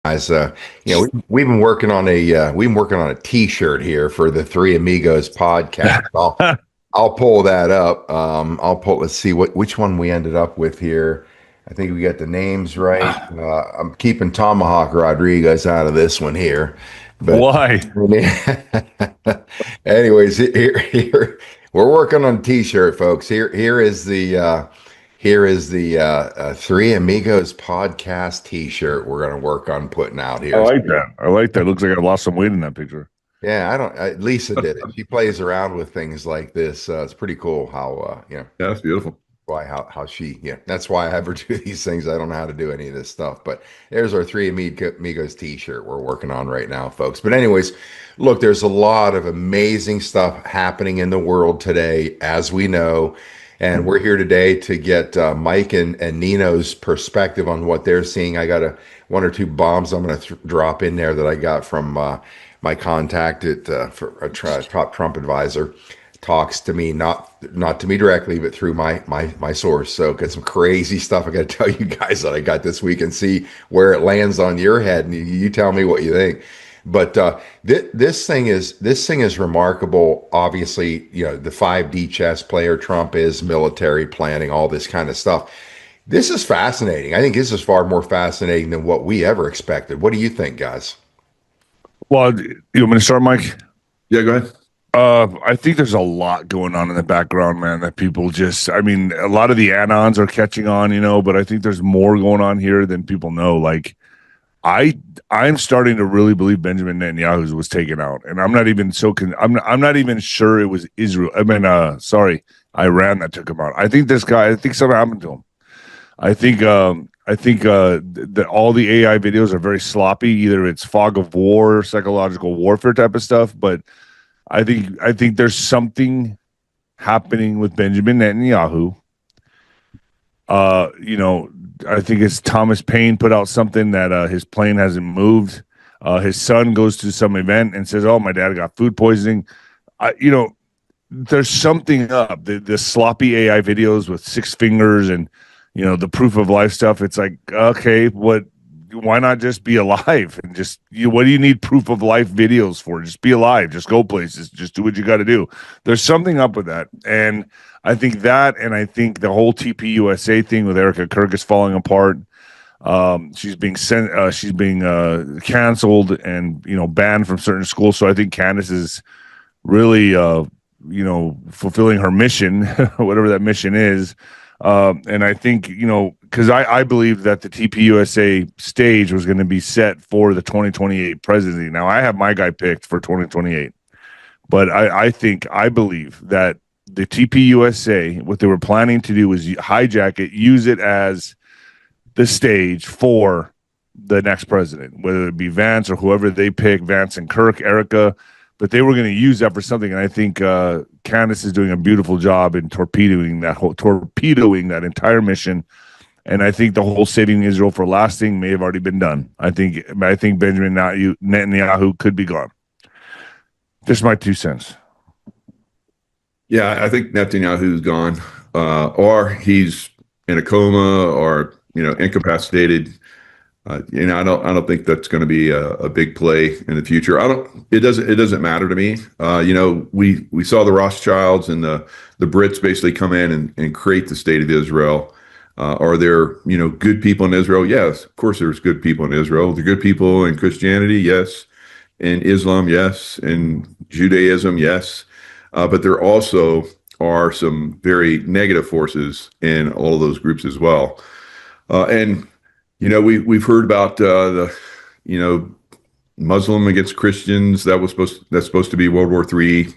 Guys, we've been working on a T-shirt here for the Three Amigos podcast. I'll pull that up. Let's see which one we ended up with here. I think we got the names right. I'm keeping Tomahawk Rodriguez out of this one here, but Why? anyways, here we're working on a T-shirt, folks. Here is the Three Amigos podcast T-shirt we're going to work on putting out I here. like that. I like that. Looks like I lost some weight in that picture. Yeah, Lisa did it. She plays around with things like this. It's pretty cool how Yeah, that's beautiful. how she that's why I have her do these things. I don't know how to do any of this stuff, but there's our Three Amigos T-shirt we're working on right now, folks. But anyways, look, there's a lot of amazing stuff happening in the world today, as we know. And we're here today to get Mike and Nino's perspective on what they're seeing. I got one or two bombs I'm going to drop in there that I got from my contact at for a top Trump advisor. Talks to me, not to me directly, but through my source. So got some crazy stuff I got to tell you guys that I got this week, and see where it lands on your head, and you tell me what you think. But this thing is remarkable. Obviously, the 5D chess player Trump is, military planning, all this kind of stuff. This is fascinating. I think this is far more fascinating than what we ever expected. What do you think, guys? Well, you want me to start, Mike? Yeah, go ahead. I think there's a lot going on in the background, man, that people I mean, a lot of the anons are catching on, but I think there's more going on here than people know. Like, I'm starting to really believe Benjamin Netanyahu was taken out, and I'm not even I'm not even sure it was Israel. Iran that took him out. I think something happened to him. I think that all the AI videos are very sloppy. Either it's fog of war, psychological warfare type of stuff, but I think there's something happening with Benjamin Netanyahu. I think it's Thomas Paine put out something that his plane hasn't moved. His son goes to some event and says, "Oh, my dad got food poisoning." There's something up. The sloppy AI videos with six fingers and the proof of life stuff. It's like, okay, why not just be alive and what do you need proof of life videos for? Just be alive, just go places, just do what you got to do. There's something up with that. And I think the whole TPUSA thing with Erica Kirk is falling apart. She's being canceled and banned from certain schools. So I think Candace is really fulfilling her mission, whatever that mission is. And I think, because I believe that the TPUSA stage was going to be set for the 2028 presidency. Now, I have my guy picked for 2028. But I believe that the TPUSA, what they were planning to do was hijack it, use it as the stage for the next president, whether it be Vance or whoever they pick, Vance and Kirk, Erica. But they were going to use that for something, and I think Candace is doing a beautiful job in torpedoing that entire mission. And I think the whole saving Israel for lasting may have already been done. I think Benjamin Netanyahu could be gone. Just my 2 cents. Yeah, I think Netanyahu's gone, or he's in a coma, or incapacitated. I don't think that's going to be a big play in the future. It doesn't matter to me. We saw the Rothschilds and the Brits basically come in and create the state of Israel. Are there good people in Israel? Yes, of course there's good people in Israel. The good people in Christianity, yes. In Islam, yes. In Judaism, yes. But there also are some very negative forces in all of those groups as well. And we've heard about the Muslim against Christians. That's supposed to be World War III.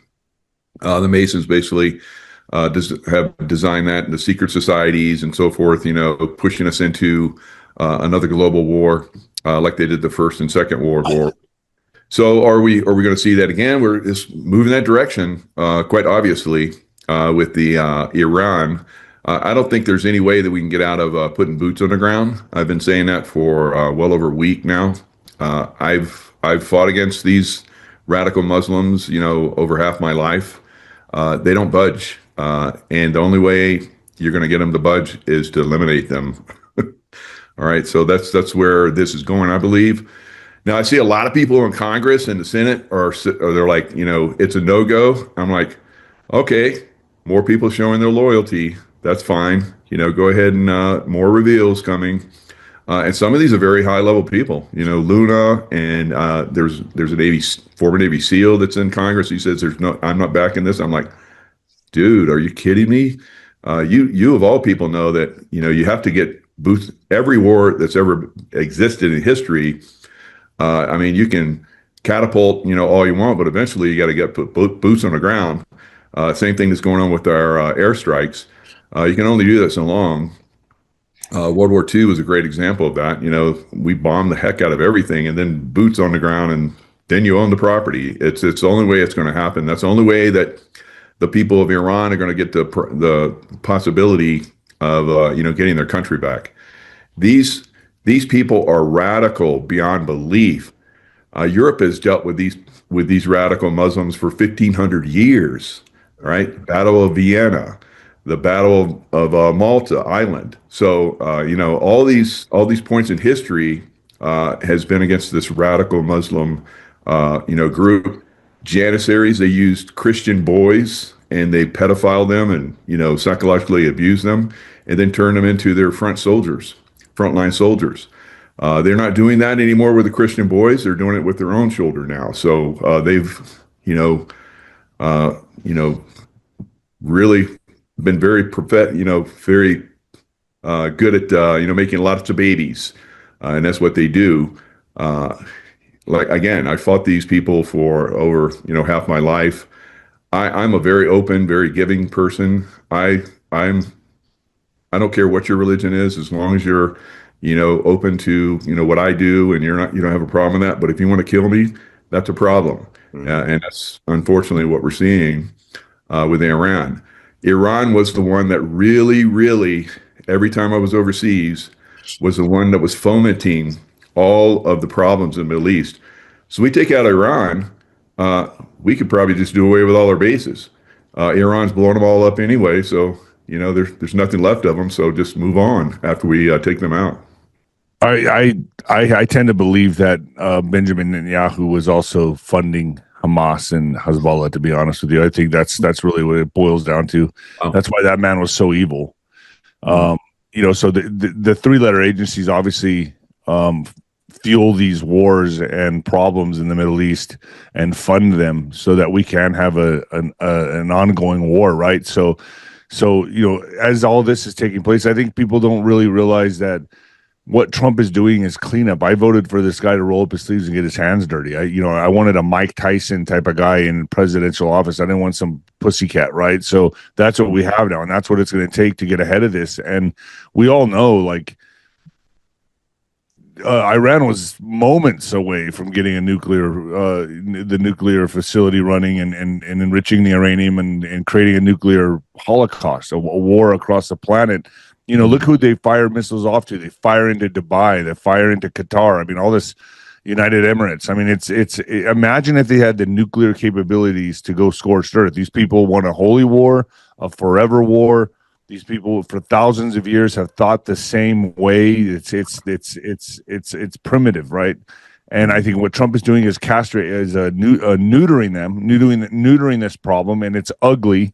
The Masons basically have designed that, and the secret societies and so forth. Pushing us into another global war, like they did the First and Second World War. So are we going to see that again? We're just moving that direction, quite obviously, with the Iran. I don't think there's any way that we can get out of putting boots on the ground. I've been saying that for well over a week now. I've fought against these radical Muslims, over half my life. They don't budge, and the only way you're going to get them to budge is to eliminate them. All right, so that's where this is going, I believe. Now, I see a lot of people in Congress and the Senate are they're like, it's a no go. I'm like, okay, more people showing their loyalty. That's fine. Go ahead and more reveals coming. And some of these are very high level people. Luna, and there's a former Navy SEAL that's in Congress. He says I'm not backing this. I'm like, dude, are you kidding me? You of all people know that you have to get boots. Every war that's ever existed in history. I mean, you can catapult, all you want, but eventually you got to put boots on the ground. Same thing that's going on with our airstrikes. You can only do that so long. World War II was a great example of that. We bombed the heck out of everything, and then boots on the ground, and then you own the property. It's the only way it's going to happen. That's the only way that the people of Iran are going to get the possibility of getting their country back. These people are radical beyond belief. Europe has dealt with these radical Muslims for 1,500 years. Right, Battle of Vienna, the Battle of Malta Island. So all these points in history has been against this radical Muslim group. Janissaries, they used Christian boys and they pedophile them and psychologically abuse them, and then turn them into their frontline soldiers. They're not doing that anymore with the Christian boys. They're doing it with their own shoulder now. So they've really been very very good at making lots of babies, and that's what they do. Like again, I fought these people for over half my life. I'm a very open, very giving person. I don't care what your religion is, as long as you're open to what I do, and you don't have a problem with that. But if you want to kill me, that's a problem, and that's unfortunately what we're seeing with Iran. Iran was the one that really, every time I was overseas, was the one that was fomenting all of the problems in the Middle East. So we take out Iran, we could probably just do away with all our bases. Iran's blowing them all up anyway, so there's nothing left of them. So just move on after we take them out. I tend to believe that Benjamin Netanyahu was also funding Hamas and Hezbollah, to be honest with you. I think that's really what it boils down to. Oh. That's why that man was so evil. So the three-letter agencies obviously fuel these wars and problems in the Middle East and fund them so that we can have an ongoing war, right? So as all this is taking place, I think people don't really realize that what Trump is doing is cleanup. I voted for this guy to roll up his sleeves and get his hands dirty. I wanted a Mike Tyson type of guy in presidential office. I didn't want some pussycat, right? So that's what we have now, and that's what it's going to take to get ahead of this. And we all know, Iran was moments away from getting the nuclear facility running and enriching the uranium and creating a nuclear holocaust, a war across the planet. Look who they fire missiles off to. They fire into Dubai. They fire into Qatar. I mean, all this United Emirates. I mean, it's imagine if they had the nuclear capabilities to go scorched earth. These people want a holy war, a forever war. These people for thousands of years have thought the same way. It's primitive, right? And I think what Trump is doing is neutering this problem, and it's ugly.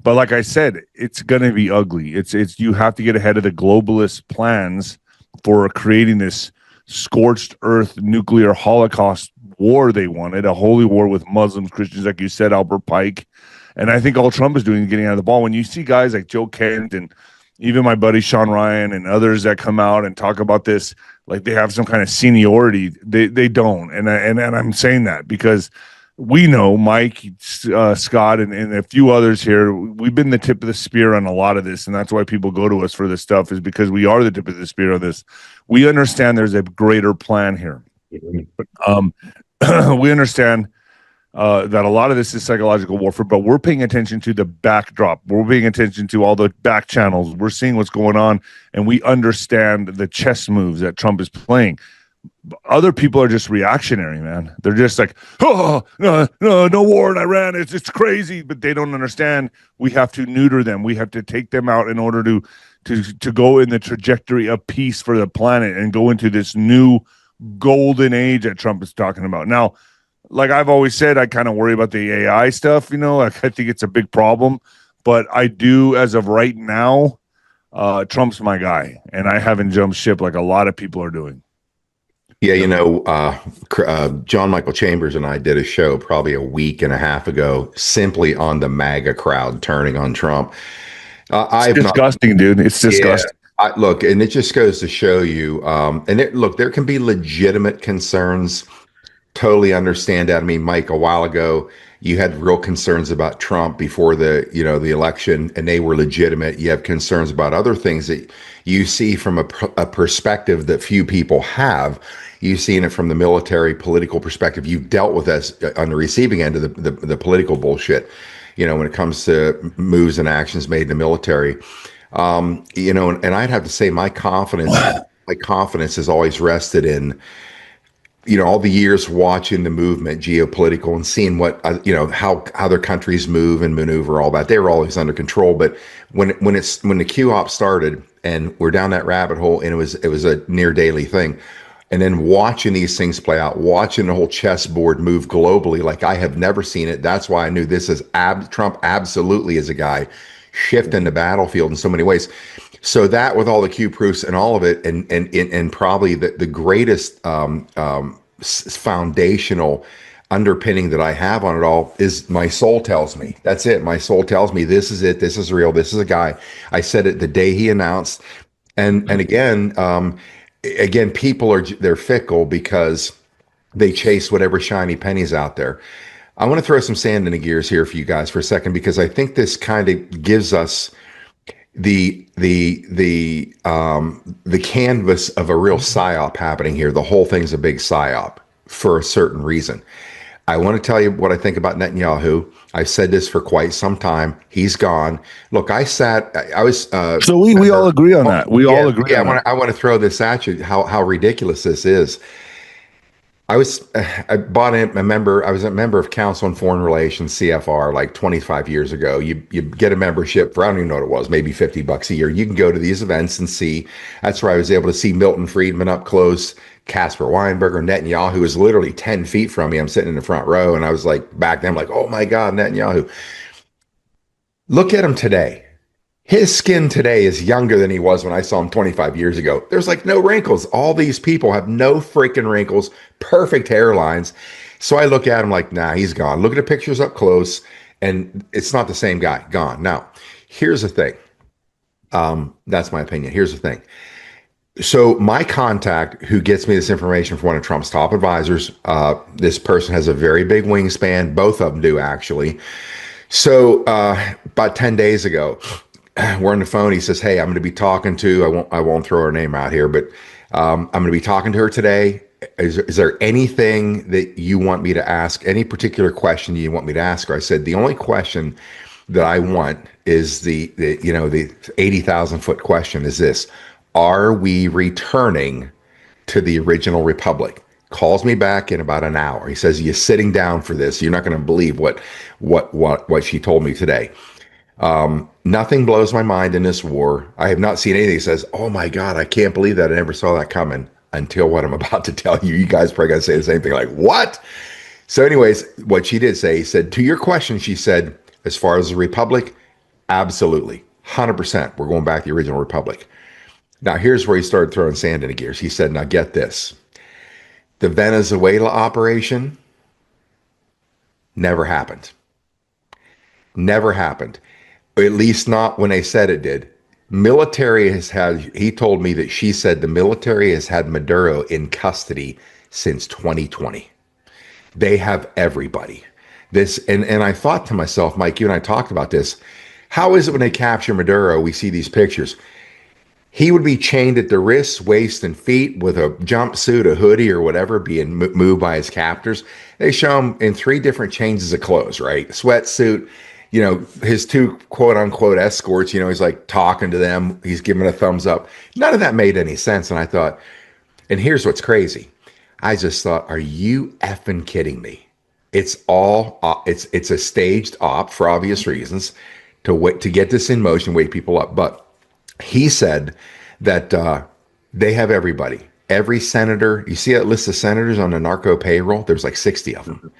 But like I said, it's going to be ugly. It's you have to get ahead of the globalist plans for creating this scorched earth nuclear holocaust war they wanted, a holy war with Muslims, Christians, like you said, Albert Pike. And I think all Trump is doing is getting out of the ball. When you see guys like Joe Kent and even my buddy Sean Ryan and others that come out and talk about this like they have some kind of seniority, they don't. And I'm saying that because we know Mike, Scott, and a few others here, we've been the tip of the spear on a lot of this, and that's why people go to us for this stuff, is because we are the tip of the spear on this. We understand there's a greater plan here. We understand that a lot of this is psychological warfare, but we're paying attention to the backdrop. We're paying attention to all the back channels. We're seeing what's going on, and we understand the chess moves that Trump is playing. Other people are just reactionary, man. They're just like, oh, no war in Iran. It's crazy, but they don't understand. We have to neuter them. We have to take them out in order to go in the trajectory of peace for the planet and go into this new golden age that Trump is talking about. Now, like I've always said, I kind of worry about the AI stuff. Like I think it's a big problem, but I do, as of right now, Trump's my guy, and I haven't jumped ship like a lot of people are doing. Yeah, John Michael Chambers and I did a show probably a week and a half ago, simply on the MAGA crowd turning on Trump. It's disgusting, dude. It's disgusting. Yeah, look, and it just goes to show you. Look, there can be legitimate concerns. Totally understand that. I mean, Mike, a while ago, you had real concerns about Trump before the election, and they were legitimate. You have concerns about other things that you see from a perspective that few people have. You've seen it from the military political perspective. You've dealt with us on the receiving end of the political bullshit, when it comes to moves and actions made in the military. And I'd have to say my confidence has always rested in, all the years watching the movement, geopolitical, and seeing what, how other countries move and maneuver, all that. They were always under control. But when the Q-op started and we're down that rabbit hole, and it was a near daily thing, and then watching these things play out, watching the whole chessboard move globally, like I have never seen it. That's why I knew this is Trump absolutely is a guy shifting the battlefield in so many ways. So that, with all the Q proofs and all of it, and probably the greatest foundational underpinning that I have on it all is my soul tells me. That's it. My soul tells me this is it. This is real. This is a guy. I said it the day he announced, and again, people they're fickle because they chase whatever shiny pennies out there. I want to throw some sand in the gears here for you guys for a second, because I think this kind of gives us the canvas of a real psyop happening here. The whole thing's a big psyop for a certain reason. I want to tell you what I think about Netanyahu. I've said this for quite some time. He's gone. Look, I was. So we all agree on that. We all agree. Yeah, I want to throw this at you. How ridiculous this is. I was a member of Council on Foreign Relations, CFR, like 25 years ago. You get a membership for, I don't even know what it was, maybe $50 a year. You can go to these events and see. That's where I was able to see Milton Friedman up close, Casper Weinberger, Netanyahu was literally 10 feet from me. I'm sitting in the front row, and I was like, back then, I'm like, oh my God, Netanyahu. Look at him today. His skin today is younger than he was when I saw him 25 years ago. There's like no wrinkles. All these people have no freaking wrinkles, perfect hairlines. So I look at him like, nah, he's gone. Look at the pictures up close, and it's not the same guy. Gone. Now, here's the thing. That's my opinion. Here's the thing. So my contact, who gets me this information from one of Trump's top advisors, this person has a very big wingspan. Both of them do, actually. So about 10 days ago, we're on the phone. He says, hey, I'm going to be talking to, I won't throw her name out here, but I'm going to be talking to her today. Is there anything that you want me to ask? Any particular question you want me to ask her? I said, the only question that I want is the 80,000 foot question is this: are we returning to the original republic? Calls me back in about an hour. He says, you're sitting down for this. You're not going to believe what she told me today. Nothing blows my mind in this war. I have not seen anything that says, oh my God, I can't believe that. I never saw that coming, until what I'm about to tell you. You guys probably going to say the same thing, like, what? So anyways, what she did say, he said, to your question, she said, as far as the republic, absolutely, 100%. We're going back to the original republic. Now, here's where he started throwing sand in the gears. He said, now get this. The Venezuela operation never happened. Never happened. At least not when they said it did. He told me that she said the military has had Maduro in custody since 2020. They have everybody. And I thought to myself, Mike, you and I talked about this. How is it when they capture Maduro, we see these pictures? He would be chained at the wrists, waist, and feet with a jumpsuit, a hoodie, or whatever, being moved by his captors. They show him in 3 different changes of clothes, right? Sweatsuit, his 2 quote unquote escorts, he's like talking to them. He's giving a thumbs up. None of that made any sense. And I thought, and here's what's crazy. I just thought, are you effing kidding me? It's all it's a staged op for obvious reasons to get this in motion, wake people up. But he said that they have everybody, every senator. You see that list of senators on the narco payroll? There's like 60 of them.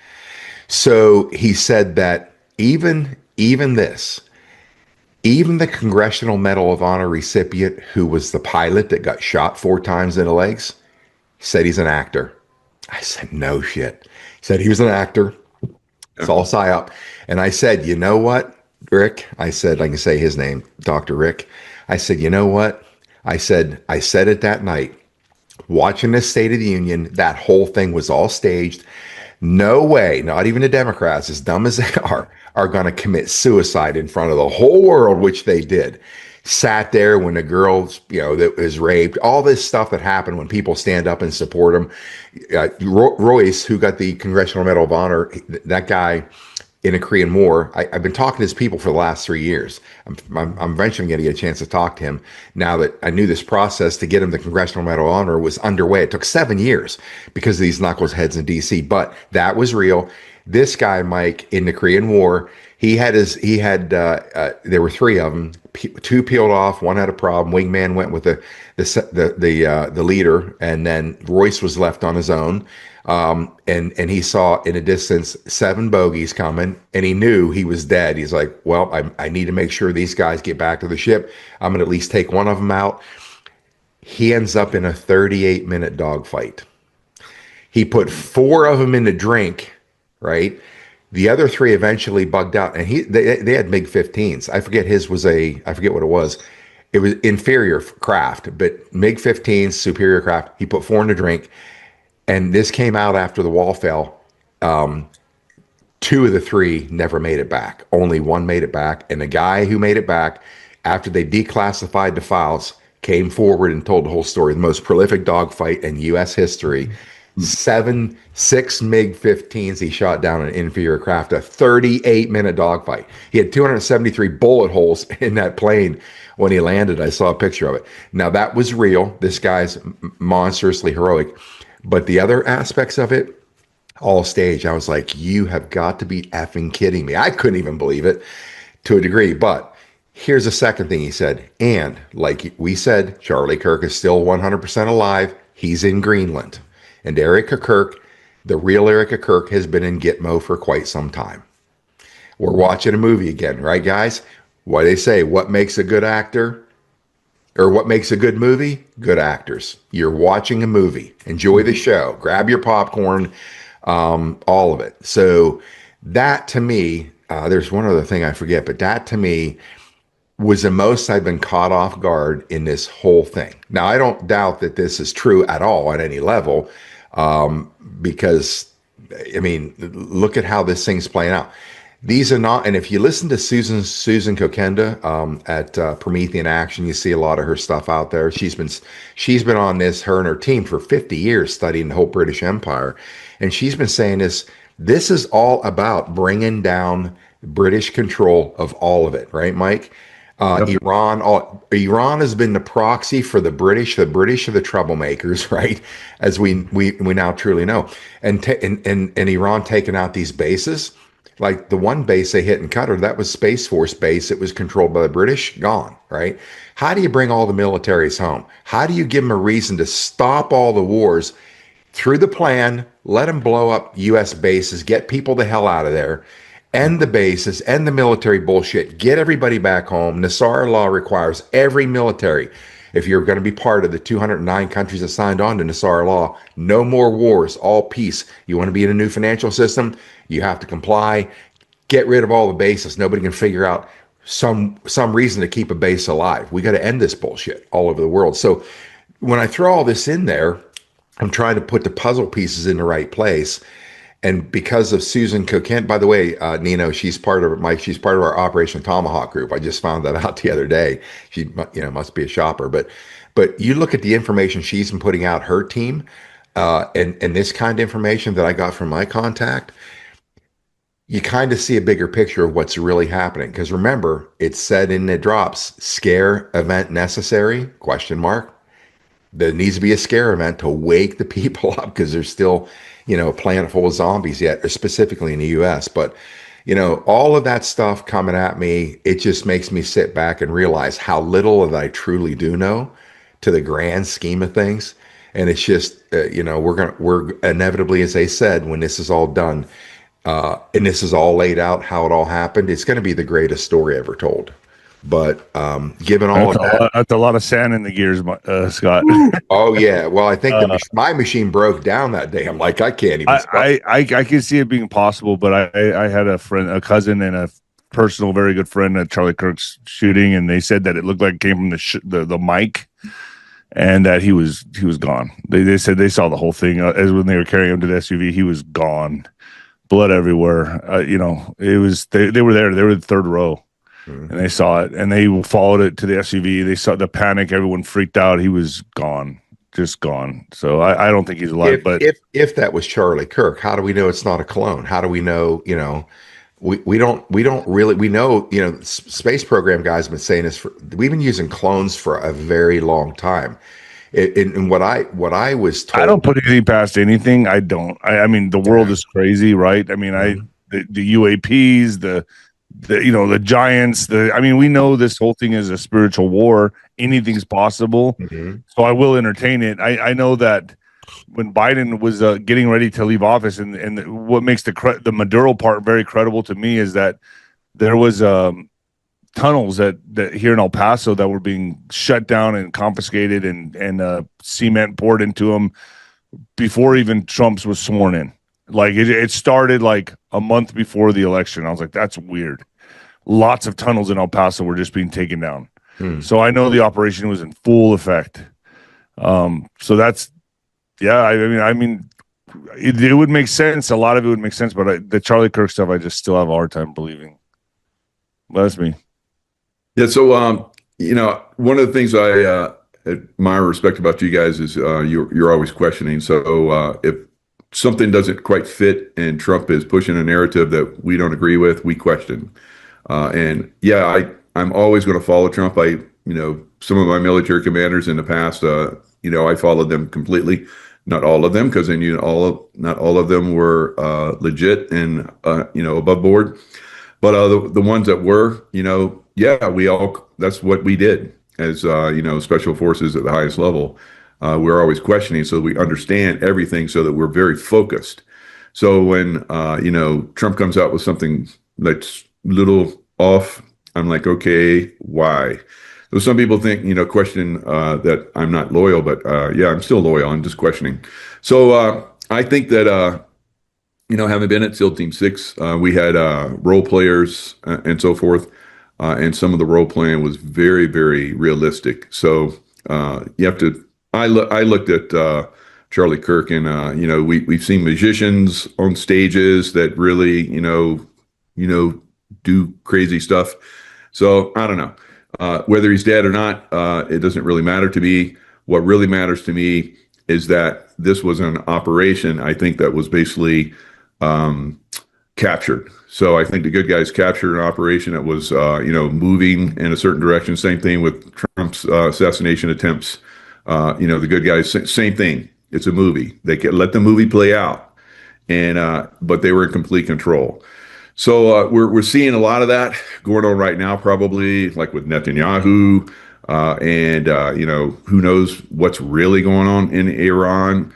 So he said that even this, even the Congressional Medal of Honor recipient who was the pilot that got shot 4 times in the legs, said he's an actor. I said, no shit. He said he was an actor. It's all psyop. And I said, you know what, Rick? I said, I can say his name, Dr. Rick. I said, you know what? I said it that night. Watching this State of the Union, that whole thing was all staged. No way, not even the Democrats, as dumb as they are going to commit suicide in front of the whole world, which they did. Sat there when the girl, that was raped, all this stuff that happened when people stand up and support them. Royce, who got the Congressional Medal of Honor, that guy in the Korean War, I've been talking to his people for the last 3 years. I'm eventually going to get a chance to talk to him now that I knew this process to get him the Congressional Medal of Honor was underway. It took 7 years because of these knuckleheads in DC, but that was real. This guy, Mike, in the Korean War, there were 3 of them. 2 peeled off. 1 had a problem. Wingman went with the leader, and then Royce was left on his own. And he saw in a distance 7 bogeys coming, and he knew he was dead. He's like, well, I need to make sure these guys get back to the ship. I'm going to at least take one of them out. He ends up in a 38-minute dogfight. He put 4 of them in the drink, right? The other 3 eventually bugged out, and they had MiG-15s. I forget I forget what it was. It was inferior craft, but MiG-15s, superior craft. He put 4 in the drink. And this came out after the wall fell. 2 of the 3 never made it back. Only 1 made it back. And the guy who made it back, after they declassified the files, came forward and told the whole story. The most prolific dogfight in U.S. history. 6 MiG-15s he shot down an inferior craft. A 38-minute dogfight. He had 273 bullet holes in that plane when he landed. I saw a picture of it. Now, that was real. This guy's monstrously heroic. But the other aspects of it, all staged. I was like, you have got to be effing kidding me. I couldn't even believe it to a degree. But here's the second thing he said. And like we said, Charlie Kirk is still 100% alive. He's in Greenland. And Erica Kirk, the real Erica Kirk, has been in Gitmo for quite some time. We're watching a movie again, right, guys? What they say, what makes a good actor? Or what makes a good movie? Good actors. You're watching a movie. Enjoy the show. Grab your popcorn, all of it. So that to me, there's one other thing I forget, but that to me was the most I've been caught off guard in this whole thing. Now, I don't doubt that this is true at all at any level, because, I mean, look at how this thing's playing out. These are not, and if you listen to Susan Kokenda at Promethean Action, you see a lot of her stuff out there. She's been on this, her and her team, for 50 years studying the whole British Empire, and she's been saying this is all about bringing down British control of all of it, right, Mike? Yep. Iran has been the proxy for the British. The British are the troublemakers, right? As we now truly know, and Iran taking out these bases. Like the one base they hit in Qatar, that was Space Force base. It was controlled by the British, gone, right? How do you bring all the militaries home? How do you give them a reason to stop all the wars through the plan, let them blow up U.S. bases, get people the hell out of there, end the bases, end the military bullshit, get everybody back home? Nassar law requires every military, if you're going to be part of the 209 countries that signed on to Nassar law, no more wars, all peace. You want to be in a new financial system? You have to comply. Get rid of all the bases. Nobody can figure out some reason to keep a base alive. We got to end this bullshit all over the world. So when I throw all this in there, I'm trying to put the puzzle pieces in the right place. And because of Susan Kokent, by the way, Nino, she's part of our Operation Tomahawk group. I just found that out the other day. She, must be a shopper. But you look at the information she's been putting out, her team, and this kind of information that I got from my contact, you kind of see a bigger picture of what's really happening. Because remember, it said in the drops, scare event necessary, question mark. there needs to be a scare event to wake the people up because there's still, a planet full of zombies yet, specifically in the US. But, all of that stuff coming at me, it just makes me sit back and realize how little that I truly do know to the grand scheme of things. And it's just, we're inevitably, as they said, when this is all done, and this is all laid out, how it all happened, it's going to be the greatest story ever told. But given all that's a lot of sand in the gears, Scott. oh yeah, well, I think my machine broke down that day. I'm like, I can't even. I can see it being possible, but I had a cousin, and a personal, very good friend at Charlie Kirk's shooting, and they said that it looked like it came from the mic, and that he was gone. They said they saw the whole thing as when they were carrying him to the SUV. He was gone, blood everywhere. It was they were there. They were the third row. And they saw it, and they followed it to the SUV. They saw the panic. Everyone freaked out. He was gone, just gone. So I don't think he's alive. But if that was Charlie Kirk, how do we know it's not a clone? How do we know? We don't really, we know, space program guys have been saying this we've been using clones for a very long time. And what I was told, I don't put anything past anything. I don't. I mean, the world is crazy, right? I mean, the UAPs, the giants, we know this whole thing is a spiritual war. Anything's possible. So I will entertain it. I know that when Biden was getting ready to leave office, and what makes the Maduro part very credible to me is that there was tunnels that here in El Paso that were being shut down and confiscated, and cement poured into them before even Trump's was sworn in. Like it started like a month before the election. I was like, that's weird. Lots of tunnels in El Paso were just being taken down. So I know the operation was in full effect. So that's, yeah, it would make sense. A lot of it would make sense, but the Charlie Kirk stuff, I just still have a hard time believing. That's me. Yeah. So, one of the things I admire, respect about you guys is you're always questioning. So if something doesn't quite fit and Trump is pushing a narrative that we don't agree with, we question. I'm always going to follow Trump. Some of my military commanders in the past, I followed them completely. Not all of them, because I knew not all of them were legit and above board. But the ones that were, that's what we did as special forces at the highest level. We're always questioning, so we understand everything, so that we're very focused. So when Trump comes out with something that's little off, I'm like, okay, why? So some people think, question that I'm not loyal, but I'm still loyal. I'm just questioning. So I think that having been at SEAL Team 6, we had role players and so forth, and some of the role playing was very, very realistic. So you have to. I looked at Charlie Kirk, and we've seen magicians on stages that really do crazy stuff. So I don't know whether he's dead or not. It doesn't really matter to me. What really matters to me is that this was an operation, I think, that was basically captured. So I think the good guys captured an operation that was moving in a certain direction. Same thing with Trump's assassination attempts. The good guys, same thing. It's a movie. They can let the movie play out, and but they were in complete control. So we're seeing a lot of that going on right now, probably like with Netanyahu, and who knows what's really going on in Iran.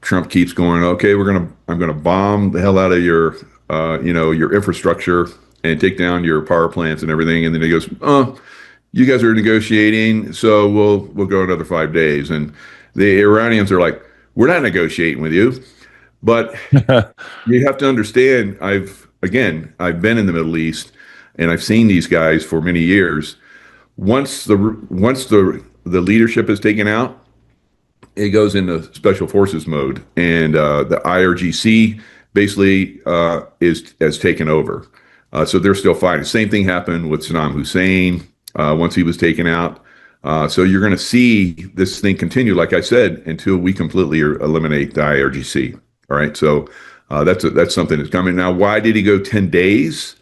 Trump keeps going, okay, I'm gonna bomb the hell out of your your infrastructure and take down your power plants and everything, and then he goes, you guys are negotiating, so we'll go another 5 days. And the Iranians are like, we're not negotiating with you. But you have to understand, I've been in the Middle East, and I've seen these guys for many years. Once the leadership is taken out, it goes into special forces mode, and the IRGC basically has taken over. So they're still fighting. Same thing happened with Saddam Hussein once he was taken out. So you're going to see this thing continue, like I said, until we completely eliminate the IRGC. All right, so that's something that's coming. Now, why did he go 10 days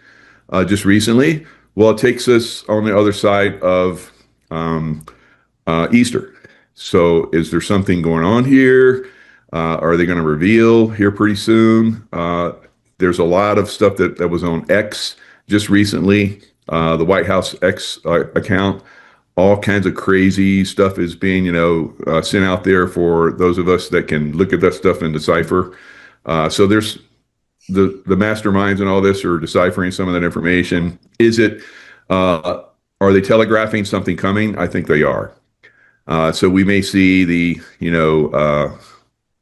just recently? Well, it takes us on the other side of Easter. So is there something going on here? Are they going to reveal here pretty soon? There's a lot of stuff that was on X just recently, the White House X account. All kinds of crazy stuff is being, sent out there for those of us that can look at that stuff and decipher. So there's the masterminds and all this are deciphering some of that information. Is it? Are they telegraphing something coming? I think they are. So we may see the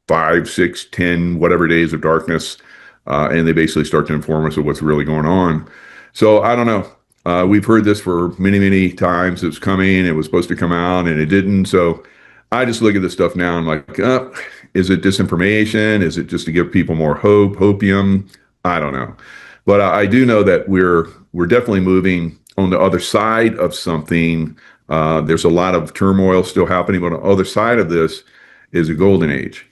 5, 6, 10, whatever days of darkness, and they basically start to inform us of what's really going on. So I don't know. We've heard this for many, many times. It was coming. It was supposed to come out, and it didn't. So I just look at this stuff now and like, is it disinformation? Is it just to give people more hopium? I don't know. But I do know that we're definitely moving on the other side of something. There's a lot of turmoil still happening, but on the other side of this is a golden age.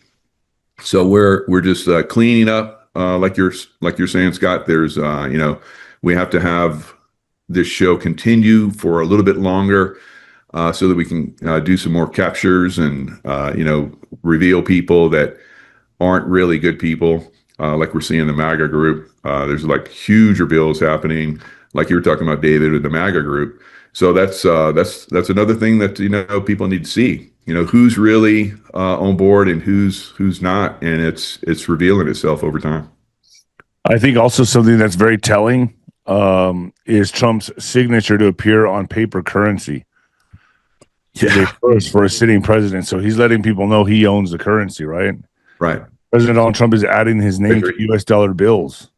So we're just cleaning up, like you're saying, Scott. There's we have to have this show continue for a little bit longer, so that we can do some more captures and reveal people that aren't really good people, like we're seeing the MAGA group. There's like huge reveals happening, like you were talking about, David, with the MAGA group. So that's another thing that people need to see. Who's really on board and who's not, and it's revealing itself over time. I think also something that's very telling is Trump's signature to appear on paper currency. Yeah, for a sitting president, so he's letting people know he owns the currency, right? right. President Donald Trump is adding his name to U.S. dollar bills.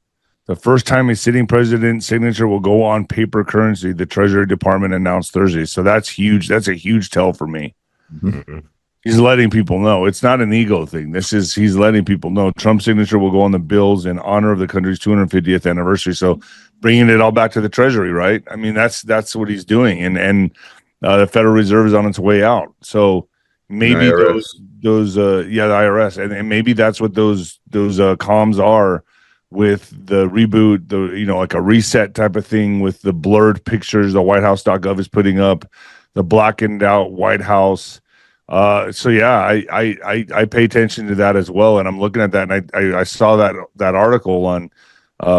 The first time a sitting president's signature will go on paper currency, the Treasury Department announced Thursday. So that's huge. That's a huge tell for me. Mm-hmm. He's letting people know. It's not an ego thing. He's letting people know Trump's signature will go on the bills in honor of the country's 250th anniversary. So bringing it all back to the Treasury, right? I mean, that's what he's doing. And the Federal Reserve is on its way out. So maybe the IRS, and maybe that's what those comms are with the reboot, like a reset type of thing with the blurred pictures the whitehouse.gov is putting up, the blackened out White House. So yeah, I pay attention to that as well, and I'm looking at that, and I saw that article on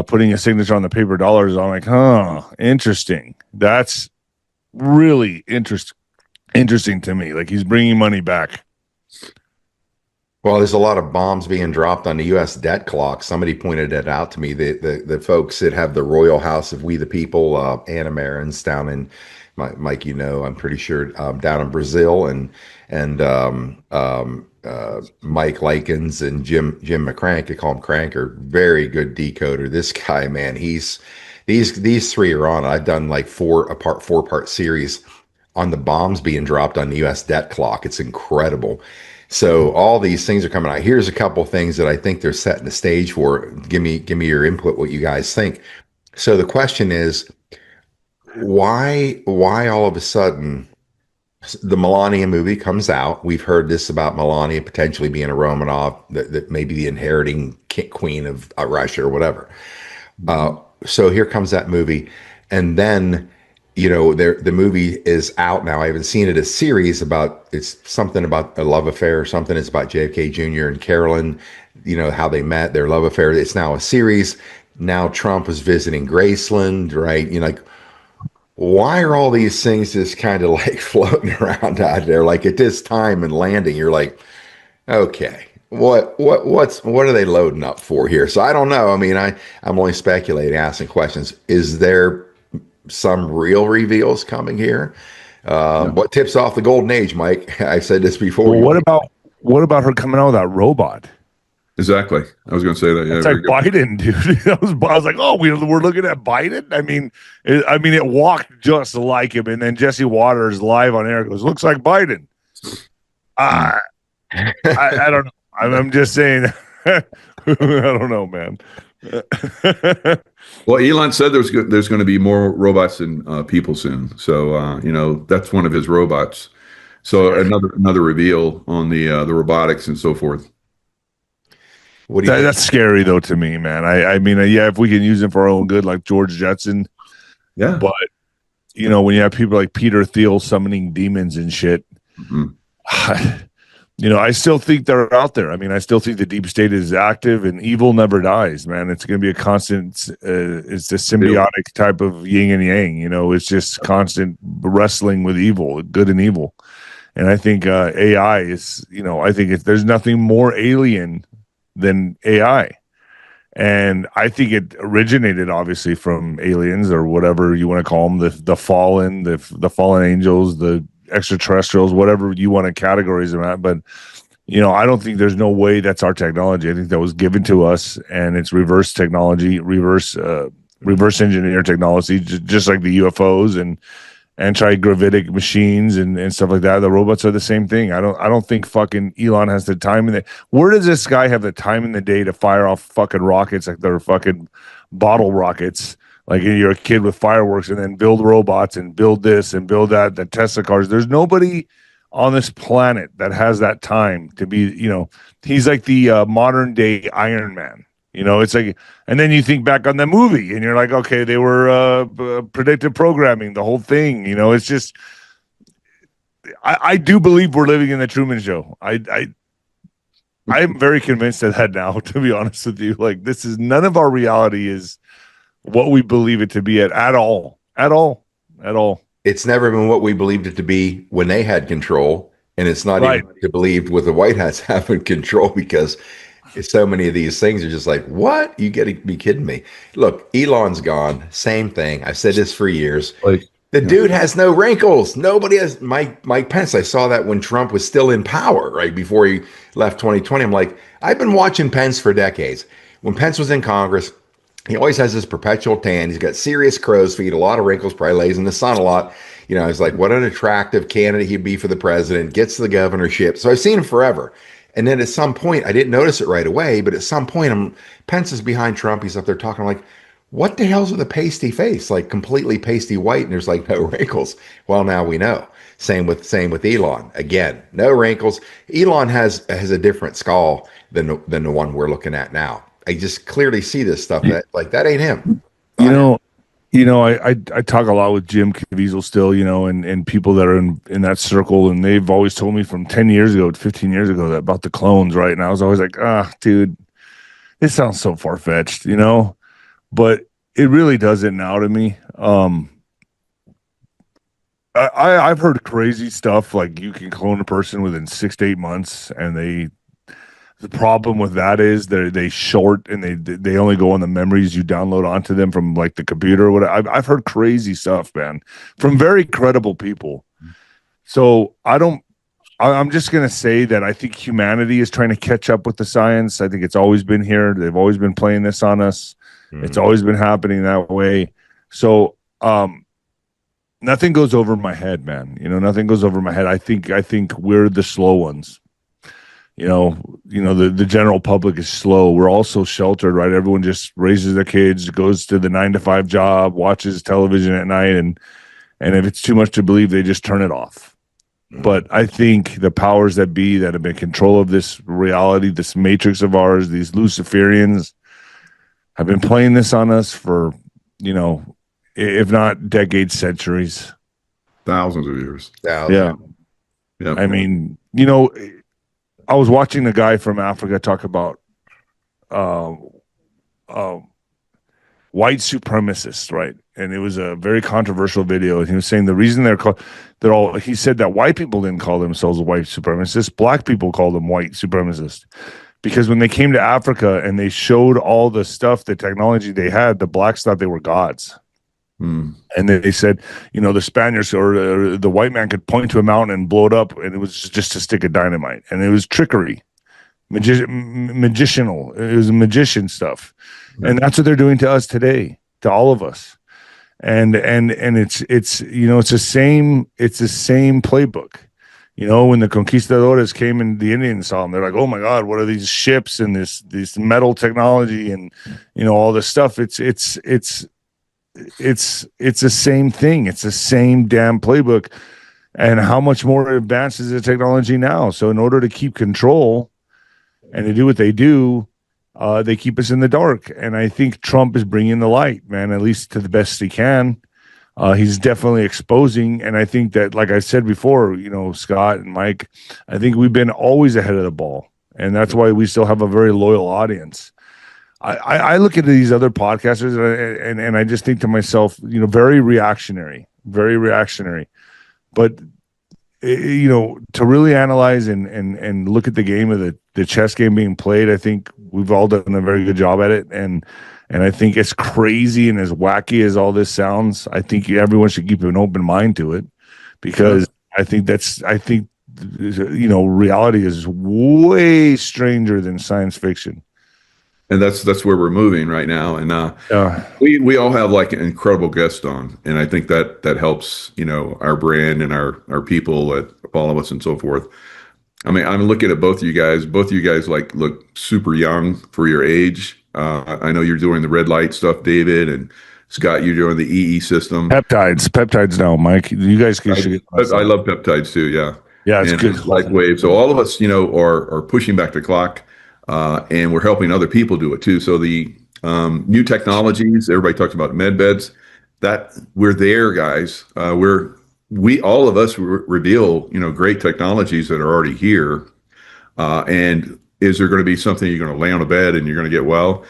putting a signature on the paper dollars. I'm like, interesting. That's really interesting to me. Like, he's bringing money back. Well, there's a lot of bombs being dropped on the U.S. debt clock. Somebody pointed it out to me. The folks that have the Royal House of We the People, Anna Marins down in Mike, I'm pretty sure down in Brazil, and Mike Likens and Jim McCrank, they call him Cranker, very good decoder. This guy, man, these three are on. I've done like four-part series on the bombs being dropped on the U.S. debt clock. It's incredible. So all these things are coming out. Here's a couple things that I think they're setting the stage for. Give me your input, what you guys think. So the question is, why all of a sudden the Melania movie comes out? We've heard this about Melania potentially being a Romanov, that maybe the inheriting queen of Russia or whatever. So here comes that movie, and then the movie is out now. I haven't seen it. A series it's something about a love affair or something. It's about JFK Jr. and Carolyn, how they met, their love affair. It's now a series. Now Trump was visiting Graceland, right? Why are all these things just kind of like floating around out there? Like at this time and landing, you're like, okay, what are they loading up for here? So I don't know. I mean, I'm only speculating, asking questions. Is there some real reveals coming here? What tips off the golden age, Mike? I said this before. Well, what about her coming out with that robot? Exactly. I was going to say that. Yeah, it's like Biden, dude. I was like, we're looking at Biden. I mean, it walked just like him, and then Jesse Waters live on air goes, "Looks like Biden." I don't know. I'm just saying. I don't know, man. Well, Elon said there's going to be more robots than people soon. So that's one of his robots. So another reveal on the robotics and so forth. That's scary though to me, man. I mean, if we can use them for our own good, like George Jetson. Yeah. But when you have people like Peter Thiel summoning demons and shit, I still think they're out there. I mean, I still think the deep state is active, and evil never dies, man. It's going to be a constant. It's a symbiotic type of yin and yang. It's just constant wrestling with evil, good and evil. And I think AI is. I think there's nothing more alien than AI. And I think it originated obviously from aliens or whatever you want to call them, the fallen, the fallen angels, the extraterrestrials, whatever you want to categorize them at. But I don't think there's no way that's our technology. I think that was given to us, and it's reverse technology, reverse engineer technology, just like the UFOs and anti-gravitic machines and stuff like that. The robots are the same thing. I don't think fucking Elon has the time in the. Where does this guy have the time in the day to fire off fucking rockets like they're fucking bottle rockets? Like you're a kid with fireworks, and then build robots and build this and build that. The Tesla cars. There's nobody on this planet that has that time to be. He's like the modern day Iron Man. It's like, and then you think back on the movie and you're like, okay, they were predictive programming, the whole thing. It's just, I do believe we're living in the Truman Show. I'm very convinced of that now, to be honest with you. Like, this is none of our reality is what we believe it to be at all. It's never been what we believed it to be when they had control. And it's not even to believe with the White House having control, because so many of these things are just like, what? You got to be kidding me. Look, Elon's gone. Same thing. I've said this for years. The dude has no wrinkles. Nobody has. Mike Pence, I saw that when Trump was still in power, right before he left 2020. I'm like, I've been watching Pence for decades. When Pence was in Congress, he always has this perpetual tan. He's got serious crow's feet, a lot of wrinkles, probably lays in the sun a lot. It's like, what an attractive candidate he'd be for the president, gets the governorship. So I've seen him forever. And then at some point, I didn't notice it right away, but at some point, Pence is behind Trump. He's up there talking. I'm like, what the hell's with a pasty face? Like completely pasty white, and there's like no wrinkles. Well, now we know. Same with Elon. Again, no wrinkles. Elon has a different skull than the one we're looking at now. I just clearly see this stuff that ain't him. I talk a lot with Jim Caviezel still, and people that are in that circle, and they've always told me from 10 years ago, 15 years ago, that about the clones, right? And I was always like, dude, this sounds so far-fetched, but it really doesn't now to me. I've heard crazy stuff like you can clone a person within 6 to 8 months, and the problem with that is they short, and they only go on the memories you download onto them from like the computer or whatever. I've heard crazy stuff, man, from very credible people. So I'm just going to say that I think humanity is trying to catch up with the science. I think it's always been here. They've always been playing this on us. Mm-hmm. It's always been happening that way. So nothing goes over my head, man. Nothing goes over my head. I think we're the slow ones. The general public is slow. We're all so sheltered, right? Everyone just raises their kids, goes to the 9-to-5 job, watches television at night, and if it's too much to believe, they just turn it off. Mm-hmm. But I think the powers that be that have been in control of this reality, this matrix of ours, these Luciferians, have been playing this on us for, if not decades, centuries. Thousands of years. Yeah. I mean, I was watching a guy from Africa talk about white supremacists, right? And it was a very controversial video. And he was saying the reason he said that white people didn't call themselves white supremacists, black people called them white supremacists. Because when they came to Africa and they showed all the stuff, the technology they had, the blacks thought they were gods. And then they said, the Spaniards or the white man could point to a mountain and blow it up, and it was just a stick of dynamite. And it was trickery, magicianal. It was magician stuff, and that's what they're doing to us today, to all of us. And it's the same playbook. When the conquistadores came and the Indians saw them, they're like, oh my God, what are these ships and this metal technology and all this stuff? It's the same thing. It's the same damn playbook. And how much more advanced is the technology now? So in order to keep control and to do what they do, they keep us in the dark. And I think Trump is bringing the light, man, at least to the best he can. He's definitely exposing, and I think that, like I said before, Scott and Mike, I think we've been always ahead of the ball, and that's why we still have a very loyal audience. I look at these other podcasters and I just think to myself, very reactionary, very reactionary. But to really analyze and look at the game of the chess game being played, I think we've all done a very good job at it. And I think as crazy and as wacky as all this sounds, I think everyone should keep an open mind to it, because I think reality is way stranger than science fiction. And that's where we're moving right now. And we all have like an incredible guest on, and I think that helps, our brand and our people that follow us and so forth. I mean, I'm looking at both of you guys. Both of you guys like look super young for your age. I know you're doing the red light stuff, David, and Scott, you're doing the EE system. Peptides now, Mike. You guys should get. I love peptides too. Yeah. Yeah, it's good. Light wave. So all of us, are pushing back the clock. And we're helping other people do it too. So the new technologies, everybody talks about med beds, that we're there, guys. We all of us reveal, great technologies that are already here. And is there going to be something you're going to lay on a bed and you're going to get well?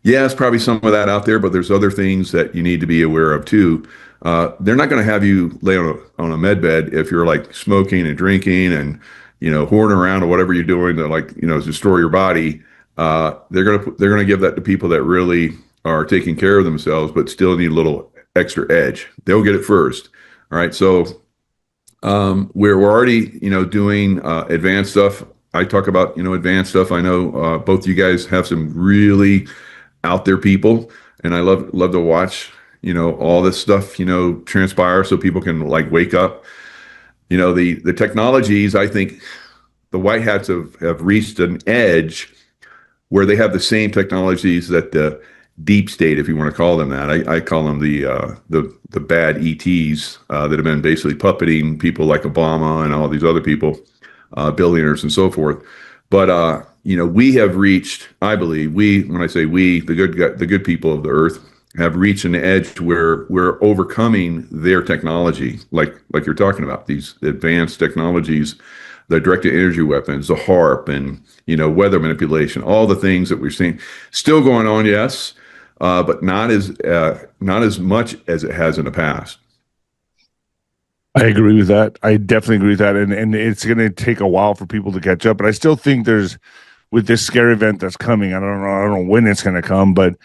Yeah, it's probably some of that out there, but there's other things that you need to be aware of too. They're not going to have you lay on a med bed if you're like smoking and drinking and whoring around or whatever you're doing to destroy your body. They're gonna give that to people that really are taking care of themselves, but still need a little extra edge. They'll get it first. All right. So we're already doing advanced stuff. I talk about advanced stuff. I know both you guys have some really out there people, and I love to watch all this stuff transpire so people can like wake up. The technologies, I think the white hats have reached an edge where they have the same technologies that the deep state, if you want to call them that. I call them the bad ETs that have been basically puppeting people like Obama and all these other people, billionaires and so forth. But we have reached, I believe, when I say we, the good people of the earth, have reached an edge where we're overcoming their technology, like you're talking about, these advanced technologies, the directed energy weapons, the HARP, and weather manipulation, all the things that we're seeing still going on, yes, but not as much as it has in the past. I agree with that. I definitely agree with that, and it's going to take a while for people to catch up. But I still think with this scare event that's coming, I don't know when it's going to come, but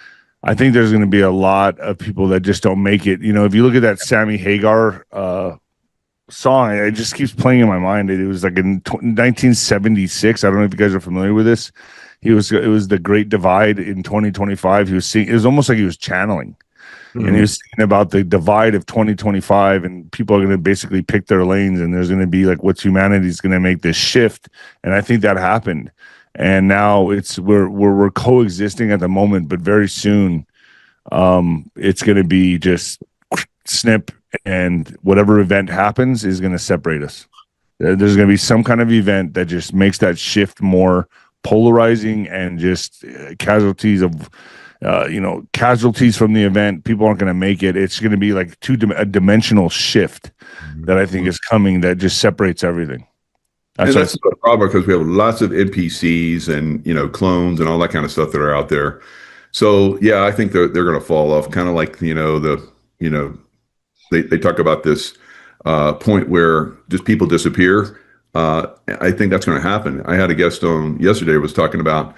I think there's going to be a lot of people that just don't make it. If you look at that Sammy Hagar song, it just keeps playing in my mind. It was like in 1976. I don't know if you guys are familiar with this. It was the Great Divide in 2025. He was singing. It was almost like he was channeling, and he was singing about the divide of 2025, and people are going to basically pick their lanes, and there's going to be like, what's humanity's going to make this shift, and I think that happened. And now we're coexisting at the moment, but very soon, it's going to be just snip, and whatever event happens is going to separate us. There's going to be some kind of event that just makes that shift more polarizing, and just casualties from the event. People aren't going to make it. It's going to be like a dimensional shift that I think is coming that just separates everything. That's the problem, because we have lots of NPCs and clones and all that kind of stuff that are out there. So yeah, I think they're going to fall off. Kind of like they talk about this point where just people disappear. I think that's going to happen. I had a guest on yesterday was talking about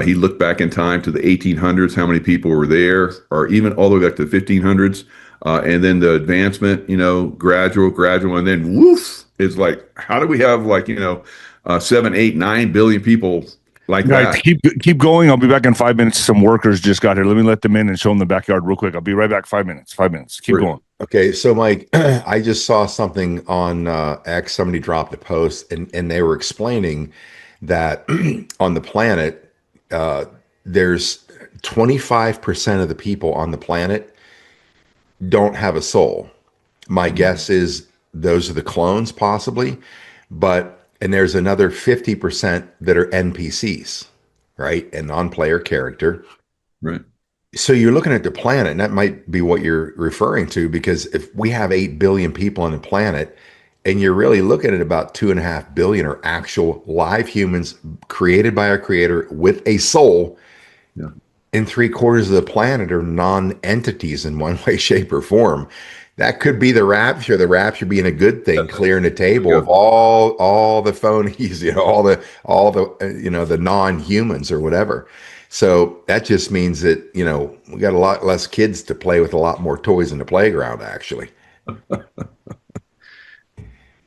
he looked back in time to the 1800s, how many people were there, or even all the way back to the 1500s, and then the advancement, gradual, and then woof. It's like, how do we have 7, 8, 9 billion people like that? Keep going. I'll be back in 5 minutes. Some workers just got here. Let me let them in and show them the backyard real quick. I'll be right back. 5 minutes. Keep going. Okay, so Mike, I just saw something on X. Somebody dropped a post, and they were explaining that on the planet, there's 25% of the people on the planet don't have a soul. My guess is those are the clones, possibly, and there's another 50% that are NPCs, right? A non-player character. Right. So you're looking at the planet, and that might be what you're referring to, because if we have 8 billion people on the planet, and you're really looking at about 2.5 billion are actual live humans created by our creator with a soul, Yeah. and 3/4 of the planet are non-entities in one way, shape, or form. That could be the rapture being a good thing, clearing the table of Go. all the phonies, all the the non-humans or whatever. So that just means that, we got a lot less kids to play with, a lot more toys in the playground, actually.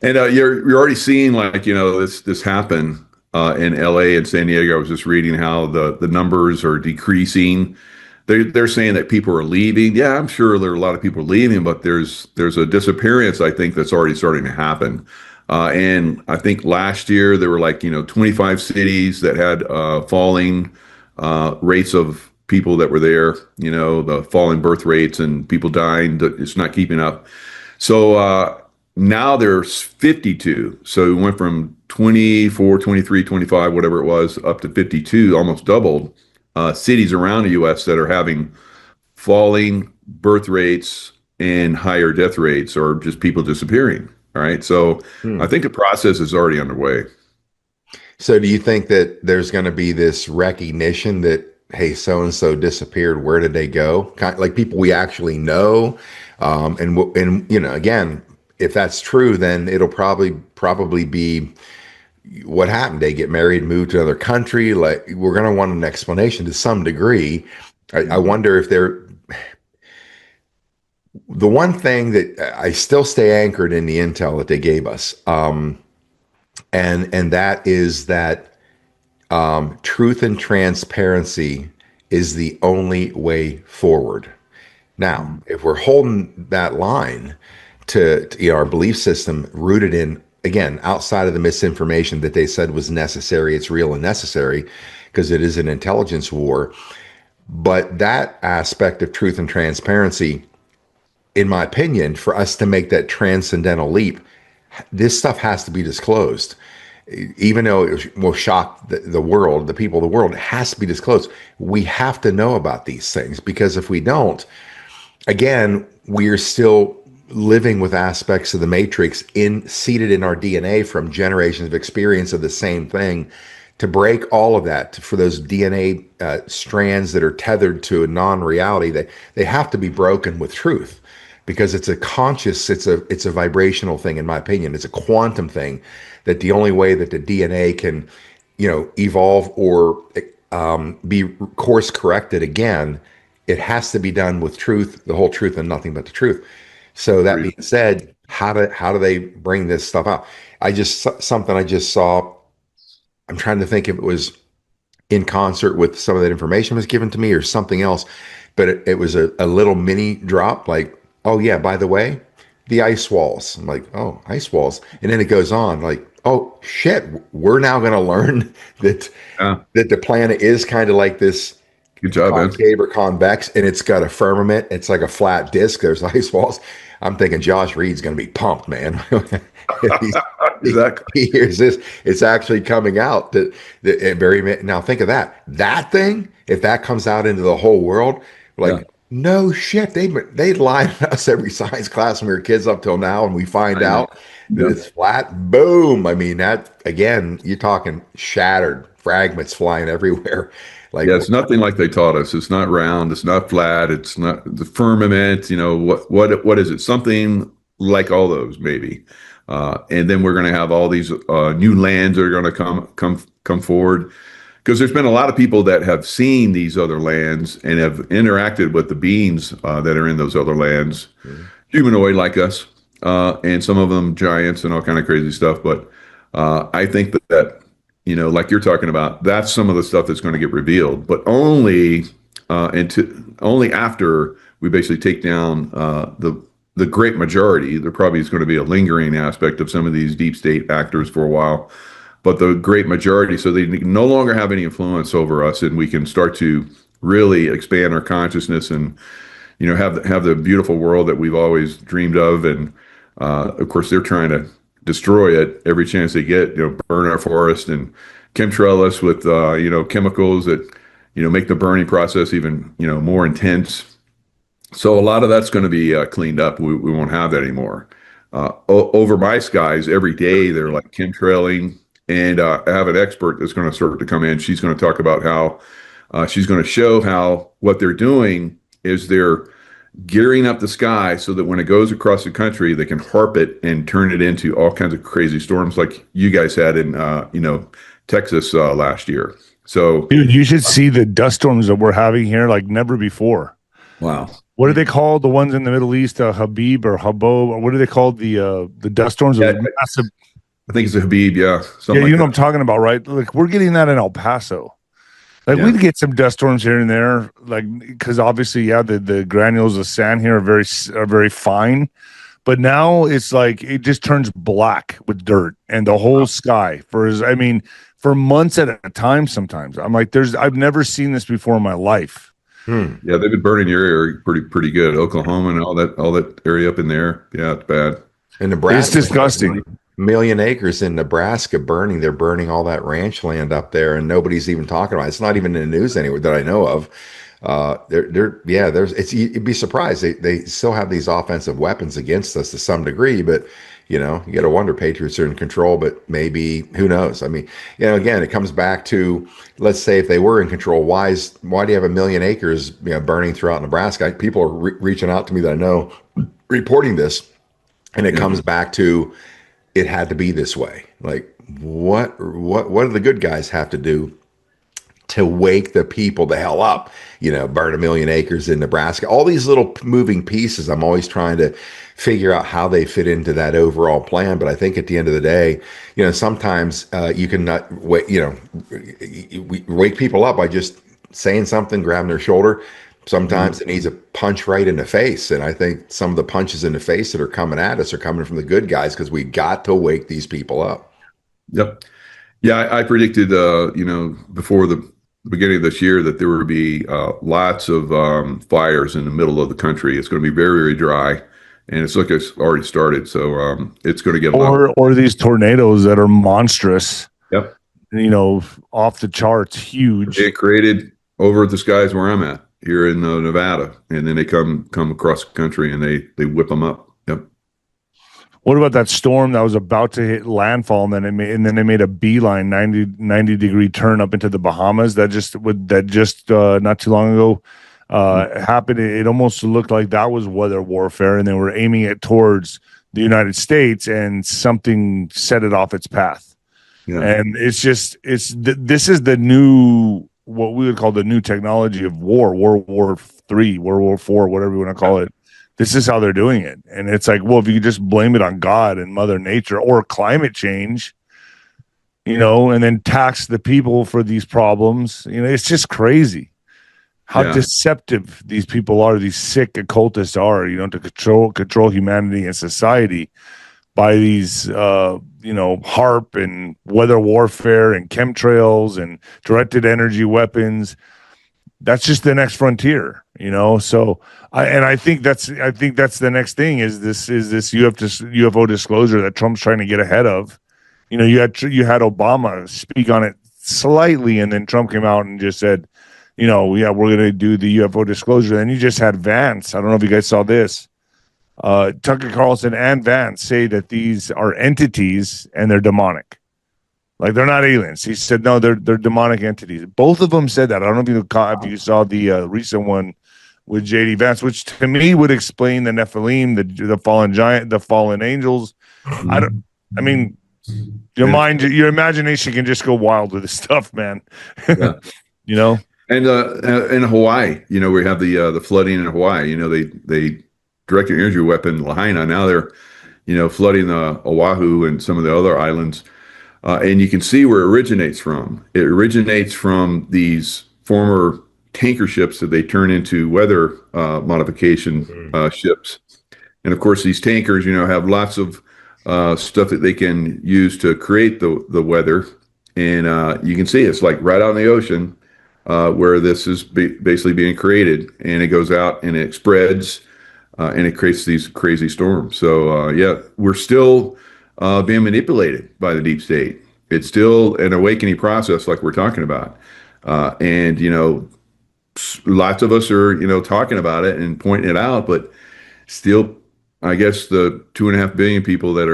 And you're already seeing, like, this happen in LA and San Diego. I was just reading how the numbers are decreasing. They're saying that people are leaving. Yeah, I'm sure there are a lot of people leaving, but there's a disappearance, I think, that's already starting to happen. And I think last year there were, like, 25 cities that had falling rates of people that were there. The falling birth rates and people dying. It's not keeping up. So now there's 52. So we went from 24, 23, 25, whatever it was, up to 52, almost doubled. Cities around the U.S. that are having falling birth rates and higher death rates, or just people disappearing. All right. So Hmm. I think the process is already underway. So do you think that there's going to be this recognition that, hey, so and so disappeared, where did they go? Kind of like people we actually know, and again, if that's true, then it'll probably be what happened. They get married, move to another country. Like, we're going to want an explanation to some degree. I wonder if they're the one thing that I still stay anchored in the intel that they gave us, and that is that truth and transparency is the only way forward. Now, if we're holding that line to our belief system rooted in, again, outside of the misinformation that they said was necessary, it's real and necessary because it is an intelligence war. But that aspect of truth and transparency, in my opinion, for us to make that transcendental leap, this stuff has to be disclosed. Even though it will shock the world, the people of the world, it has to be disclosed. We have to know about these things, because if we don't, again, we are still living with aspects of the matrix seated in our DNA from generations of experience of the same thing. To break all of that, for those DNA strands that are tethered to a non-reality, they have to be broken with truth, because it's a conscious, it's a vibrational thing. In my opinion, it's a quantum thing, that the only way that the DNA can, evolve or be course corrected again, it has to be done with truth, the whole truth, and nothing but the truth. So that being said, how do they bring this stuff out? Something I just saw. I'm trying to think if it was in concert with some of that information was given to me or something else, but it was a little mini drop, like, oh yeah, by the way, the ice walls. I'm like, oh, ice walls. And then it goes on, like, oh shit, we're now going to learn that Yeah. that the planet is kind of like this Good job, man. concave or convex, and it's got a firmament. It's like a flat disc. There's ice walls. I'm thinking Josh Reed's going to be pumped, man. Exactly. He hears this. It's actually coming out. Now think of that. That thing, if that comes out into the whole world, like, Yeah. no shit, they lied to us every science class when we were kids up till now, and we find I know. out that Yeah. it's flat. Boom. I mean, that again, you're talking shattered fragments flying everywhere. Like, Yeah, it's nothing like they taught us. It's not round. It's not flat. It's not the firmament. What is it? Something like all those, maybe. And then we're going to have all these new lands that are going to come forward, because there's been a lot of people that have seen these other lands and have interacted with the beings that are in those other lands, humanoid like us, and some of them giants and all kind of crazy stuff. But I think that like you're talking about, that's some of the stuff that's going to get revealed, but only after we basically take down the great majority. There probably is going to be a lingering aspect of some of these deep state actors for a while, but the great majority, so they no longer have any influence over us, and we can start to really expand our consciousness and have the beautiful world that we've always dreamed of. And of course, they're trying to destroy it every chance they get. Burn our forest and chemtrail us with chemicals that make the burning process even, more intense. So a lot of that's going to be cleaned up. We won't have that anymore. Over my skies, every day they're like chemtrailing, and I have an expert that's going to start to come in. She's going to talk about how she's going to show how what they're doing is they're gearing up the sky so that when it goes across the country, they can harp it and turn it into all kinds of crazy storms like you guys had in, Texas last year. So, dude, you should see the dust storms that we're having here like never before. wow. What are they called? The ones in the Middle East, Habib or Habob, or what are they called? The dust storms? Yeah, Massive. I think it's a Habib, yeah. Yeah, you know what I'm talking about, right? Like we're getting that in El Paso. Like we'd get some dust storms here and there, like because obviously, the granules of sand here are very fine. But now it's like it just turns black with dirt and the whole sky for months at a time. Sometimes I'm like, I've never seen this before in my life. Yeah, they've been burning your area pretty good. Oklahoma and all that area up in there. Yeah, it's bad. In Nebraska, it's disgusting. Million acres in Nebraska burning. They're burning all that ranch land up there, and nobody's even talking about it. It's not even in the news anywhere that I know of. You'd be surprised. They still have these offensive weapons against us to some degree, but you got to wonder Patriots are in control, but maybe who knows? I mean, again, it comes back to, let's say if they were in control, why do you have 1 million acres, burning throughout Nebraska? People are reaching out to me that I know reporting this, and it comes back to, it had to be this way. Like what do the good guys have to do to wake the people the hell up? Burn 1 million acres in Nebraska. All these little moving pieces, I'm always trying to figure out how they fit into that overall plan. But I think at the end of the day, sometimes you can not wake people up by just saying something, grabbing their shoulder. Sometimes it needs a punch right in the face. And I think some of the punches in the face that are coming at us are coming from the good guys, because we got to wake these people up. Yep. Yeah, I predicted, before the beginning of this year that there would be lots of fires in the middle of the country. It's going to be very, very dry. And it's like it's already started. So it's going to get or these tornadoes that are monstrous. Yep. Off the charts, huge. They created over the skies where I'm at here in Nevada, and then they come across the country and they whip them up. Yep. What about that storm that was about to hit landfall, and then they made a beeline 90 degree turn up into the Bahamas? That just not too long ago happened. It almost looked like that was weather warfare, and they were aiming it towards the United States, and something set it off its path. Yeah. And this is the new, what we would call the new technology of war, World War III, World War IV, whatever you want to call it. This is how they're doing it. And it's like, well, if you could just blame it on God and Mother Nature or climate change, and then tax the people for these problems, it's just crazy how deceptive these people are, these sick occultists are, to control humanity and society by these, HARP and weather warfare and chemtrails and directed energy weapons. That's just the next frontier, So I think that's the next thing is this UFO disclosure that Trump's trying to get ahead of. You had Obama speak on it slightly, and then Trump came out and just said, we're going to do the UFO disclosure. Then you just had Vance. I don't know if you guys saw this. Tucker Carlson and Vance say that these are entities and they're demonic. Like, they're not aliens. He said, no, they're demonic entities. Both of them said that. I don't know if you saw the recent one with J.D. Vance, which to me would explain the Nephilim, the fallen giant, the fallen angels. Your imagination can just go wild with this stuff, man. Yeah. And in Hawaii, we have the flooding in Hawaii. They directed energy weapon Lahaina. Now they're, flooding Oahu and some of the other islands. And you can see where it originates from. It originates from these former tanker ships that they turn into weather modification ships. And of course, these tankers, have lots of stuff that they can use to create the weather. And you can see it's like right out in the ocean where this is basically being created. And it goes out and it spreads and it creates these crazy storms. So, we're still being manipulated by the deep state. It's still an awakening process like we're talking about. And, lots of us are, talking about it and pointing it out, but still, I guess the 2.5 billion people that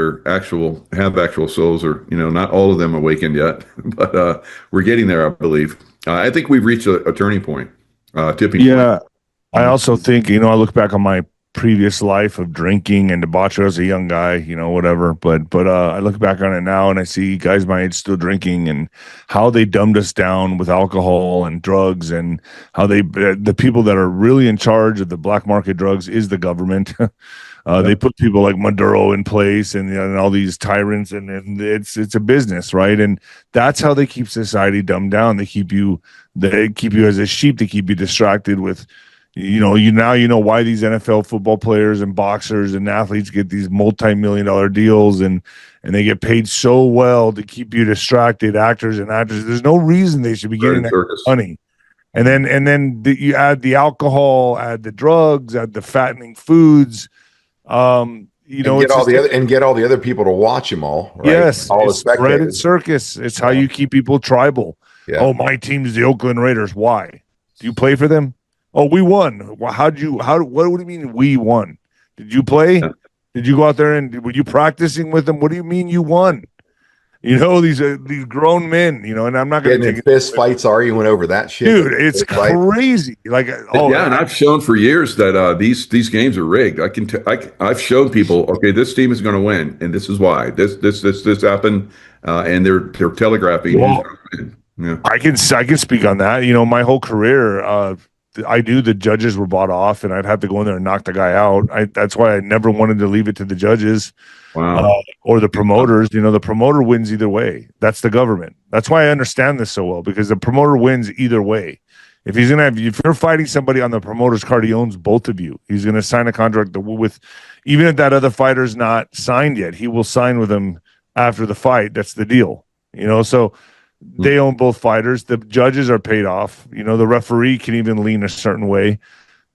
have actual souls are, not all of them awakened yet, but we're getting there, I believe. I think we've reached a turning point, tipping point. Yeah. I also think, I look back on my previous life of drinking and debauchery as a young guy, whatever. But I look back on it now and I see guys my age still drinking and how they dumbed us down with alcohol and drugs, and how the people that are really in charge of the black market drugs is the government. They put people like Maduro in place and all these tyrants, and it's a business, right? And that's how they keep society dumbed down. They keep you as a sheep. They keep you distracted with, you know why these NFL football players and boxers and athletes get these multi-million-dollar deals, and they get paid so well to keep you distracted. Actors and actresses, there's no reason they should be getting that money. And then you add the alcohol, add the drugs, add the fattening foods. Get all the other people to watch them all. Right? Yes, all it's spread and circus. It's how you keep people tribal. Yeah. Oh, my team's the Oakland Raiders. Why? Do you play for them? Oh, we won. What do you mean we won? Did you play? Yeah. Did you go out there and were you practicing with them? What do you mean you won? These grown men, and I'm not going to take fist fights arguing over that shit. Dude, it's crazy. Like, and I've shown for years that these games are rigged. I've shown people, okay, this team is going to win, and this is why. This happened, and they're telegraphing. Well, yeah. I can speak on that. My whole career, I knew the judges were bought off, and I'd have to go in there and knock the guy out. That's why I never wanted to leave it to the judges. Wow. Or the promoters. The promoter wins either way. That's the government. That's why I understand this so well, because the promoter wins either way. If you're fighting somebody on the promoter's card, he owns both of you. He's going to sign a contract with, even if that other fighter's not signed yet, he will sign with him after the fight. That's the deal. So they own both fighters. The judges are paid off. The referee can even lean a certain way.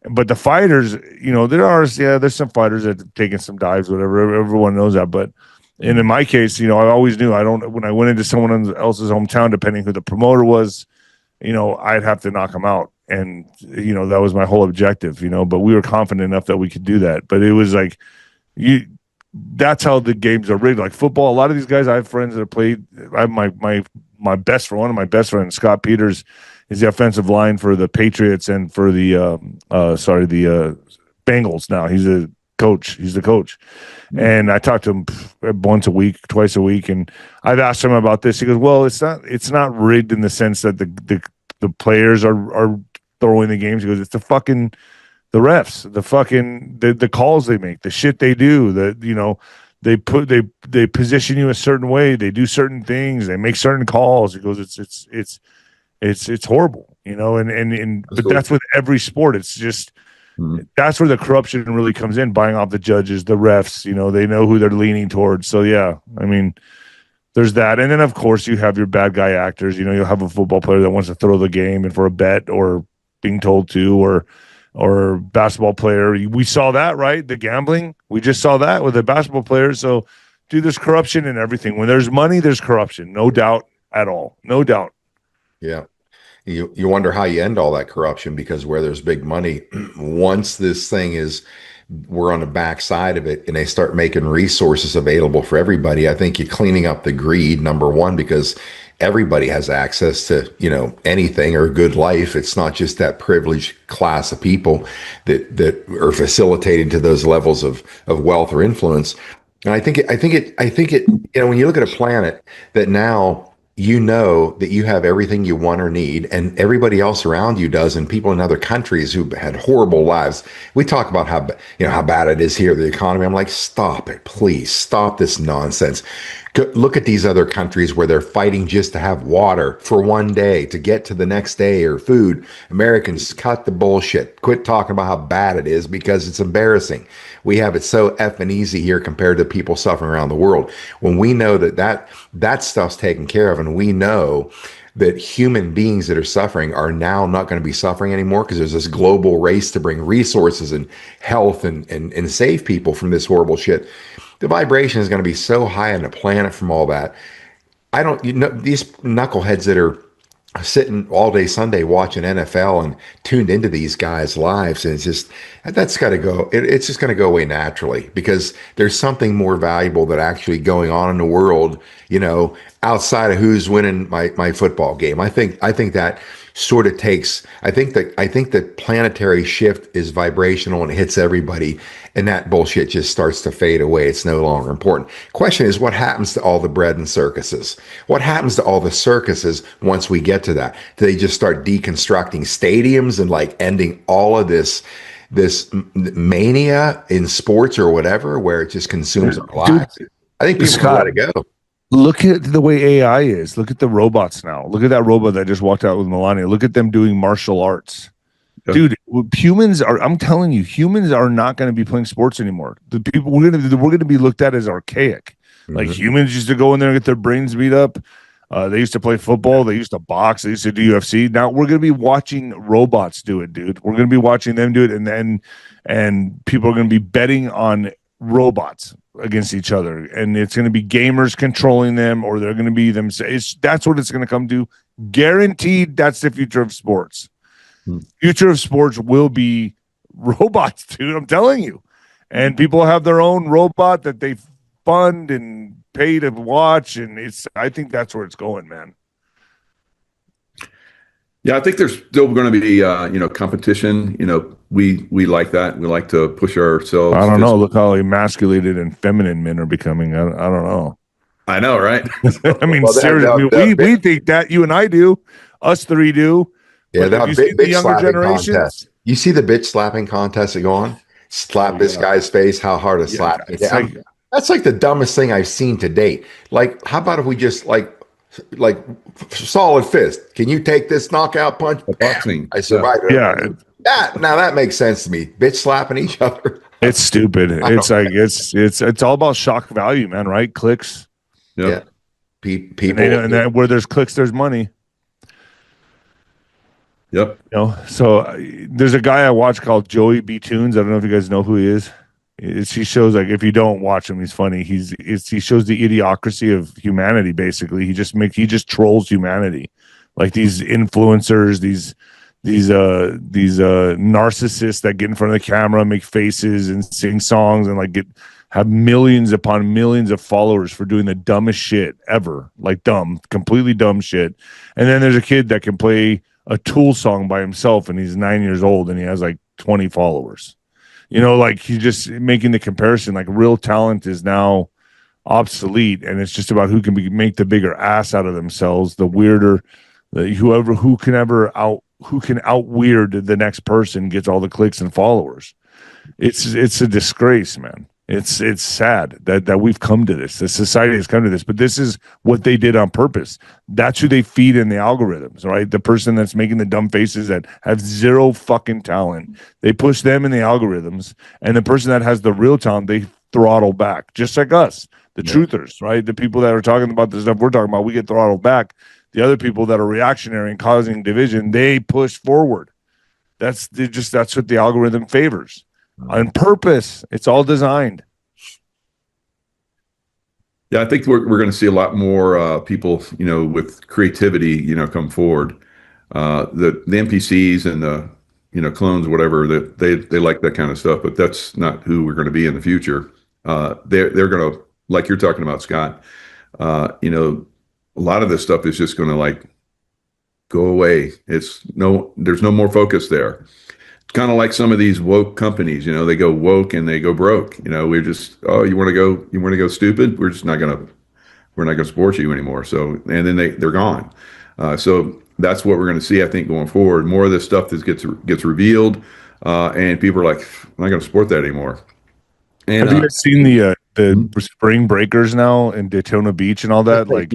But the fighters, there's some fighters that have taken some dives, whatever. Everyone knows that. But in my case, I always knew when I went into someone else's hometown, depending who the promoter was, I'd have to knock him out. And, that was my whole objective, but we were confident enough that we could do that. But it was like, that's how the games are rigged. Like football, a lot of these guys, I have friends that have played. I have one of my best friends, Scott Peters, is the offensive line for the Patriots and for the Bengals now. He's a coach. He's the coach. And I talk to him once a week, twice a week, and I've asked him about this. He goes, well, it's not rigged in the sense that the players are throwing the games. He goes, it's the refs, the calls they make, the shit they do, they position you a certain way, they do certain things, they make certain calls. He goes, it's horrible, but that's with every sport. It's just that's where the corruption really comes in, buying off the judges, the refs. They know who they're leaning towards. So yeah, I mean, there's that, and then of course you have your bad guy actors. You'll have a football player that wants to throw the game and for a bet or being told to, or basketball player. We saw that, right? The gambling. We just saw that with the basketball players. So, dude, there's corruption in everything. When there's money, there's corruption. No doubt at all. No doubt. Yeah. You wonder how you end all that corruption, because where there's big money, once this thing we're on the backside of it and they start making resources available for everybody, I think you're cleaning up the greed, number one, because everybody has access to, anything or a good life. It's not just that privileged class of people that are facilitating to those levels of wealth or influence. And I think it, when you look at a planet that now, that you have everything you want or need, and everybody else around you does, and people in other countries who had horrible lives. We talk about how bad it is here, the economy. I'm like, stop it, please, stop this nonsense. Look at these other countries where they're fighting just to have water for one day to get to the next day, or food. Americans, cut the bullshit. Quit talking about how bad it is, because it's embarrassing. We have it so effing easy here compared to people suffering around the world. When we know that stuff's taken care of, and we know that human beings that are suffering are now not going to be suffering anymore, because there's this global race to bring resources and health and save people from this horrible shit. The vibration is going to be so high on the planet from all that. These knuckleheads that are sitting all day Sunday watching NFL and tuned into these guys' lives, and it's just that's got to go. It's just going to go away naturally because there's something more valuable that actually going on in the world, outside of who's winning my football game. I think that sort of takes. I think that planetary shift is vibrational and it hits everybody, and that bullshit just starts to fade away. It's no longer important. Question is, what happens to all the bread and circuses? What happens to all the circuses once we get to that? Do they just start deconstructing stadiums and like ending all of this mania in sports or whatever, where it just consumes our lives? I think people can let it go. Look at the way AI is. Look at the robots now. Look at that robot that just walked out with Melania. Look at them doing martial arts. Yeah. Dude, I'm telling you, humans are not going to be playing sports anymore. The people we're going to be looked at as archaic. Mm-hmm. Like humans used to go in there and get their brains beat up. They used to play football. They used to box. They used to do UFC. Now we're going to be watching robots do it, dude. We're going to be watching them do it. And people are going to be betting on robots against each other, and it's going to be gamers controlling them, or they're going to be them. That's what it's going to come to. Guaranteed. That's the future of sports. Future of sports will be robots, dude. I'm telling you. And people have their own robot that they fund and pay to watch, and I think that's where it's going, man. Yeah, I think there's still going to be competition. We like that. We like to push ourselves. I don't know. Look how emasculated and feminine men are becoming. I don't know. I know, right? I mean, seriously, we think that. You and I do. Us three do. Yeah, that bitch slapping contest. You see the bitch slapping contest that go on? Slap this guy's face. How hard to slap? That's like the dumbest thing I've seen to date. Like, how about if we just like solid fist? Can you take this knockout punch? Boxing. I survived. Yeah. Now that makes sense to me. Bitch slapping each other. It's stupid. It's like it's all about shock value, man. Right? Clicks. Yeah. People, and where there's clicks, there's money. Yep. So there's a guy I watch called Joey B. Tunes. I don't know if you guys know who he is. He shows, like, if you don't watch him, he's funny. He shows the idiocracy of humanity. Basically, he just trolls humanity, like these influencers, these narcissists that get in front of the camera, make faces, and sing songs, and like have millions upon millions of followers for doing the dumbest shit ever, like completely dumb shit. And then there's a kid that can play a Tool song by himself, and he's 9 years old, and he has like 20 followers. Like he's just making the comparison. Like real talent is now obsolete, and it's just about who can make the bigger ass out of themselves, the weirder, who can out weird the next person gets all the clicks and followers. It's a disgrace, man. It's sad that we've come to this. The society has come to this, but this is what they did on purpose. That's who they feed in the algorithms, right? The person that's making the dumb faces that have zero fucking talent, they push them in the algorithms, and the person that has the real talent, they throttle back, just like us, the truthers, right? The people that are talking about the stuff we're talking about, we get throttled back. The other people that are reactionary and causing division, they push forward. That's what the algorithm favors. On purpose. It's all designed. Yeah, I think we're going to see a lot more people, with creativity, come forward. The NPCs and the clones, whatever, that they like that kind of stuff, but that's not who we're going to be in the future. They're going to, like you're talking about, Scott. A lot of this stuff is just going to like go away. There's no more focus there. Kind of like some of these woke companies, they go woke and they go broke. We're just, you want to go stupid? We're not gonna support you anymore. So, and then they're gone. So that's what we're going to see, I think, going forward. More of this stuff that gets revealed, and people are like, I'm not going to support that anymore. And have you guys seen the spring breakers now in Daytona Beach and all that? Like,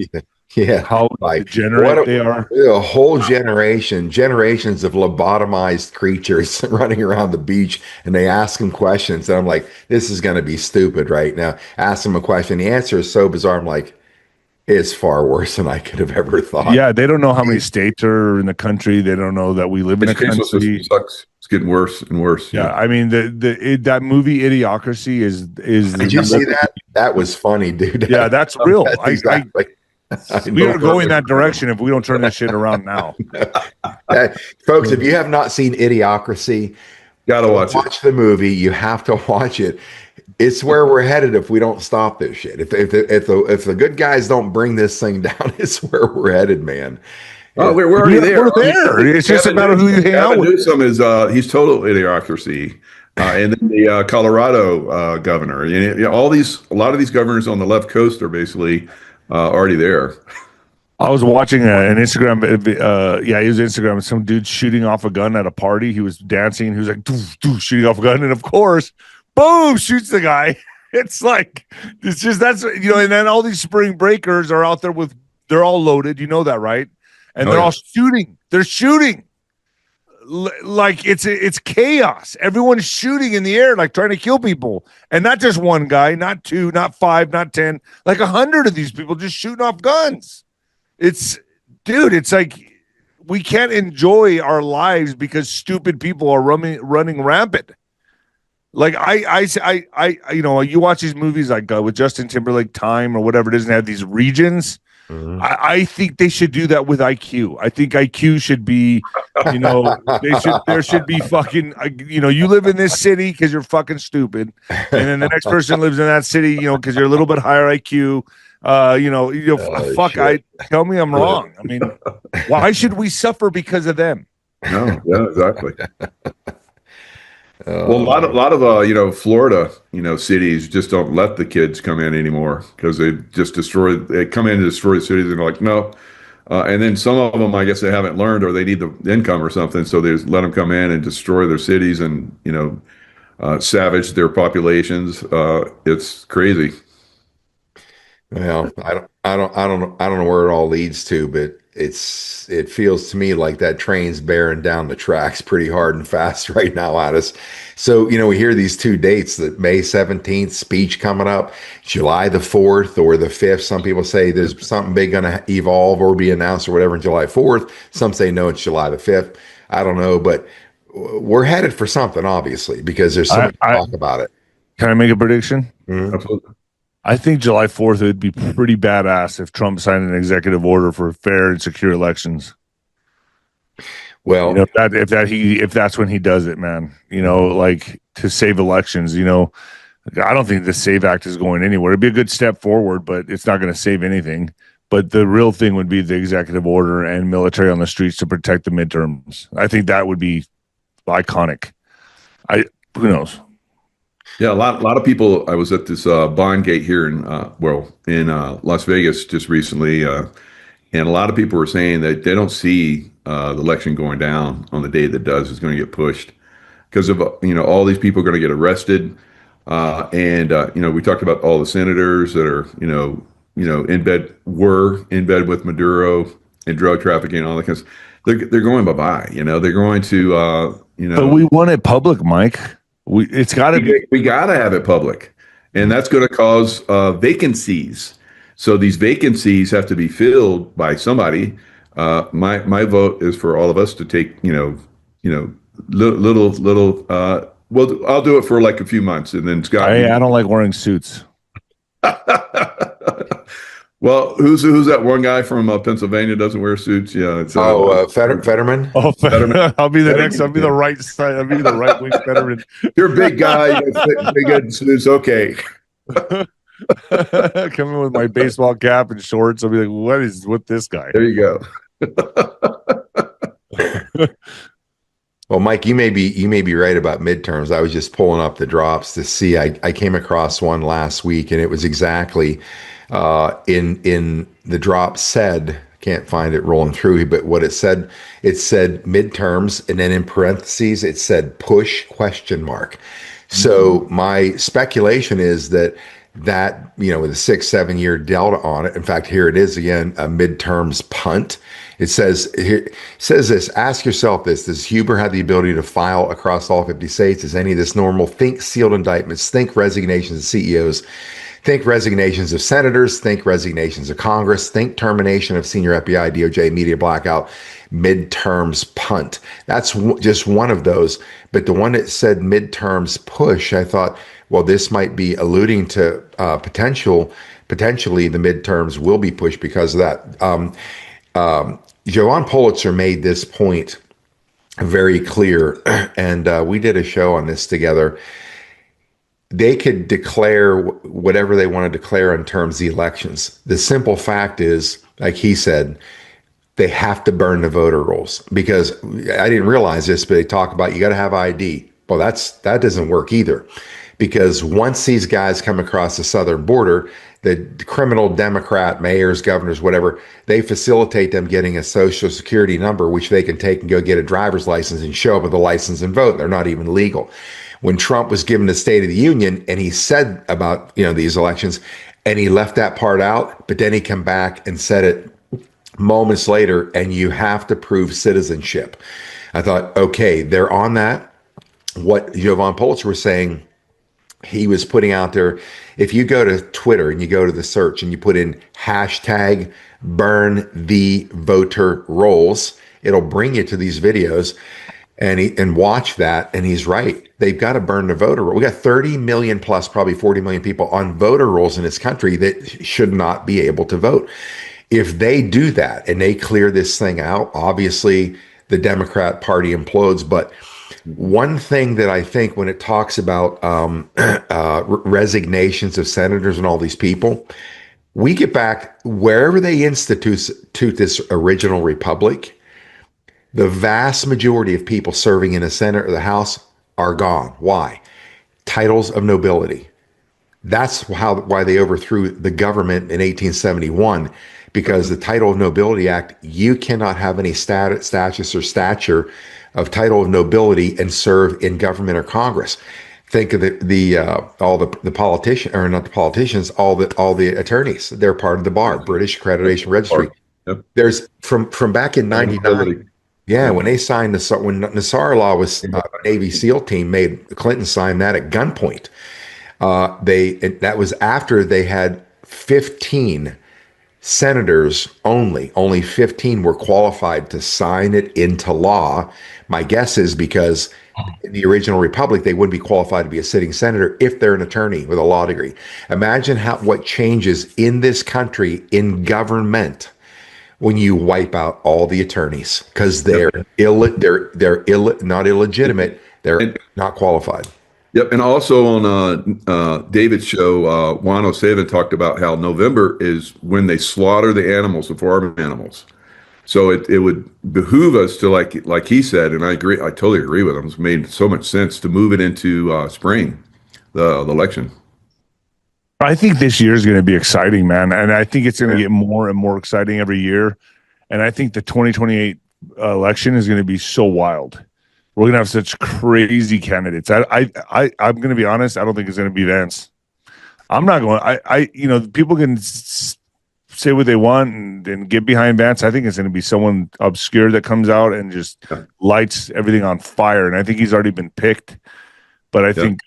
yeah, how degenerate they are. A whole generations of lobotomized creatures running around the beach, and they ask them questions, and I'm like, this is going to be stupid right now. Ask them a question, the answer is so bizarre. I'm like, it's far worse than I could have ever thought. Yeah, they don't know how many states are in the country. They don't know that we live in a country. Sucks. It's getting worse and worse. Yeah, I mean that movie Idiocracy is. Did you see that? That was funny, dude. Yeah, that's real. That's exactly. We are going that direction if we don't turn this shit around now. Folks, if you have not seen Idiocracy, Gotta watch it. the movie. You have to watch it. It's where we're headed if we don't stop this shit. If the good guys don't bring this thing down, it's where we're headed, man. Oh, we're already there. We're there. It's just about who you hang out with. Newsom is he's total idiocracy, and then the Colorado governor. You know, a lot of these governors on the left coast are basically already there. I was watching an Instagram. He was Instagram. Some dude shooting off a gun at a party. He was dancing. He was like doof, doof, shooting off a gun, and of course, boom, shoots the guy. It's like that's and then all these spring breakers are out there they're all loaded. You know that, right? And they're all shooting. They're shooting like it's chaos. Everyone's shooting in the air, like trying to kill people, and not just one guy, not two, not five, not 10, like 100 of these people just shooting off guns. It's like we can't enjoy our lives because stupid people are running rampant. Like you watch these movies like with Justin Timberlake, Time or whatever it is, and have these regions. Mm-hmm. I think they should do that with IQ. I think IQ should be, there should be fucking, you live in this city because you're fucking stupid, and then the next person lives in that city, because you're a little bit higher IQ. Tell me I'm wrong. I mean, why should we suffer because of them? No, yeah, exactly. Well, a lot of Florida, cities just don't let the kids come in anymore because they come in to destroy the cities, and they're like, no. And then some of them, I guess they haven't learned, or they need the income or something, so they just let them come in and destroy their cities and savage their populations. It's crazy. Well, I don't know where it all leads to, but it feels to me like that train's bearing down the tracks pretty hard and fast right now at us. So, we hear these two dates, that May 17th speech coming up, July the 4th or the 5th. Some people say there's something big going to evolve or be announced or whatever on July 4th. Some say no, it's July the 5th. I don't know, but we're headed for something, obviously, because there's so much talk about it. Can I make a prediction? Mm-hmm. Absolutely. I think July 4th would be pretty badass if Trump signed an executive order for fair and secure elections. Well, if that's when he does it, man, like to save elections, I don't think the SAVE Act is going anywhere. It'd be a good step forward, but it's not going to save anything. But the real thing would be the executive order and military on the streets to protect the midterms. I think that would be iconic. Who knows? Yeah, a lot of people. I was at this bond gate here in Las Vegas just recently, and a lot of people were saying that they don't see the election going down on the day that does. It's going to get pushed because of all these people are going to get arrested, and we talked about all the senators that are were in bed with Maduro and drug trafficking and all that kind of stuff. They're going bye-bye. They're going to But we want it public, Mike. It's got to be. We got to have it public, and that's going to cause vacancies. So these vacancies have to be filled by somebody. My vote is for all of us to take little. Well, I'll do it for like a few months, and then Scott. I don't like wearing suits. Well, who's that one guy from Pennsylvania doesn't wear suits? Yeah, it's Fetterman. Oh, Fetterman. I'll be the next. I'll be the right side. I'll be the right wing Fetterman. You're a big guy. You fit big in suits. Okay. Come in with my baseball cap and shorts. I'll be like, what is with this guy? There you go. Well, Mike, you may be right about midterms. I was just pulling up the drops to see. I came across one last week, and it was exactly in the drop said, can't find it rolling through, but what it said midterms, and then in parentheses it said push ? So my speculation is that with a 6-7 year delta on it. In fact, here it is again, a midterms punt. It says this, ask yourself this, does Huber have the ability to file across all 50 states? Is any of this normal? Think sealed indictments, think resignations of CEOs, think resignations of senators, think resignations of Congress, think termination of senior FBI, DOJ, media blackout, midterms punt. That's just one of those. But the one that said midterms push, I thought, well, this might be alluding to potential potentially the midterms will be pushed because of that. Joanne Pulitzer made this point very clear, and we did a show on this together. They could declare whatever they want to declare in terms of the elections. The simple fact is, like he said, they have to burn the voter rolls, because I didn't realize this, but they talk about you got to have ID. Well, that doesn't work either, because once these guys come across the southern border, the criminal Democrat mayors, governors, whatever, they facilitate them getting a social security number, which they can take and go get a driver's license and show up with a license and vote. They're not even legal. When Trump was given the State of the Union and he said about, these elections, and he left that part out, but then he come back and said it moments later, and you have to prove citizenship. I thought, okay, they're on that. What Jovan Pulitzer was saying, he was putting out there, if you go to Twitter and you go to the search and you put in hashtag burn the voter rolls, it'll bring you to these videos and watch that. And he's right. They've got to burn the voter roll. We got 30 million plus, probably 40 million people on voter rolls in this country that should not be able to vote. If they do that and they clear this thing out, obviously the Democrat Party implodes. But one thing that I think when it talks about resignations of senators and all these people, we get back wherever they institute this original republic, the vast majority of people serving in the Senate or the House are gone. Why? Titles of nobility. That's why they overthrew the government in 1871, because the Title of Nobility Act, you cannot have any status or stature of title of nobility and serve in government or Congress. Think of all the politicians, or not the politicians, all the attorneys. They're part of the bar, British Accreditation Registry. Yep. There's from back in '99. Yeah, when they signed when Nasrallah was Navy SEAL team made Clinton sign that at gunpoint. That was after they had 15 senators only 15 were qualified to sign it into law. My guess is because in the original republic, they wouldn't be qualified to be a sitting senator if they're an attorney with a law degree. Imagine what changes in this country in government when you wipe out all the attorneys, because they're not illegitimate, they're not qualified. Yep, and also on David's show, Juan O'Savin talked about how November is when they slaughter the animals, the farm animals. So it would behoove us to, like he said, and I agree, I totally agree with him. It's made so much sense to move it into spring, the election. I think this year is going to be exciting, man, and I think it's going to get more and more exciting every year. And I think the 2028 election is going to be so wild. We're going to have such crazy candidates. I'm going to be honest. I don't think it's going to be Vance. I'm not going. People can say what they want and get behind Vance. I think it's going to be someone obscure that comes out and just lights everything on fire. And I think he's already been picked. But I think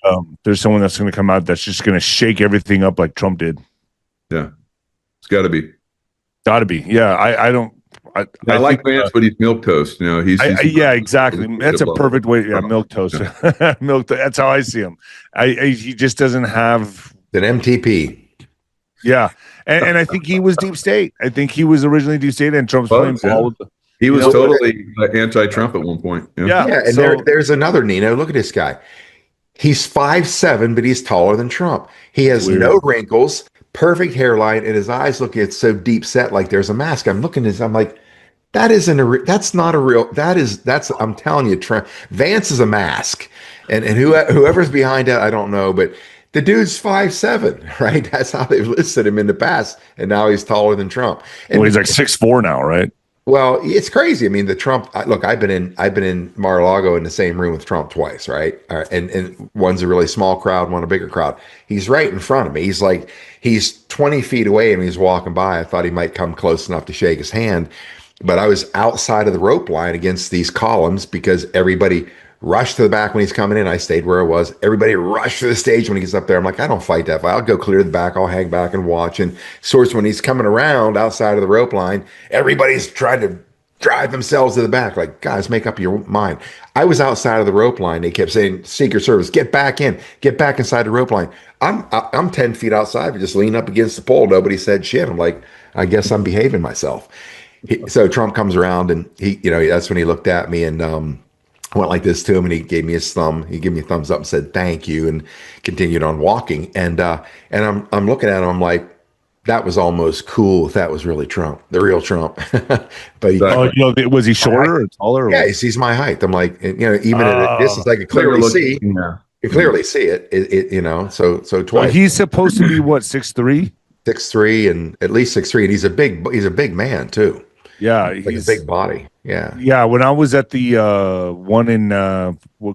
there's someone that's going to come out that's just going to shake everything up like Trump did. Yeah, it's got to be. Got to be. Yeah, I don't. I like Vance, but he's milquetoast. Yeah, exactly. That's a perfect way. Yeah, milquetoast. Milk. That's how I see him. He just doesn't have an MTP. Yeah, and I think he was deep state. I think he was originally deep state, and Trump's playing ball with he was totally anti-Trump at one point. Yeah, and there's another Nino. Look at this guy. He's 5'7", but he's taller than Trump. He has no wrinkles, perfect hairline, and his eyes look so deep set, like there's a mask. I'm looking at this, I'm like, that's not a real, I'm telling you, Trump, Vance is a mask. And whoever's behind that, I don't know, but the dude's 5'7", right? That's how they've listed him in the past, and now he's taller than Trump. And he's like 6'4" now, right? Well, it's crazy. I mean, the Trump. Look, I've been in Mar-a-Lago in the same room with Trump twice, right? And one's a really small crowd, one a bigger crowd. He's right in front of me. He's 20 feet away, and he's walking by. I thought he might come close enough to shake his hand, but I was outside of the rope line against these columns because everybody rushed to the back when he's coming in. I stayed where I was. Everybody rushed to the stage when he gets up there. I'm like, I don't fight that fight. I'll go clear the back. I'll hang back and watch. And of course, when he's coming around outside of the rope line, everybody's trying to drive themselves to the back. Like, guys, make up your mind. I was outside of the rope line. They kept saying, Secret Service, get back in, get back inside the rope line. I'm 10 feet outside, but just lean up against the pole. Nobody said shit. I'm like, I guess I'm behaving myself. So Trump comes around and that's when he looked at me and went like this to him and he gave me his thumb. He gave me a thumbs up and said, thank you, and continued on walking. And I'm looking at him. I'm like, that was almost cool if that was really Trump, the real Trump. But was he shorter or taller? Yeah, he's my height. I'm like, even at a distance, I could clearly see. Yeah. You clearly see it. So twice. He's supposed to be what, 6'3"? 6'3" and at least 6'3", and he's a big man too. Yeah, Like a big body. Yeah. Yeah, when I was at the one in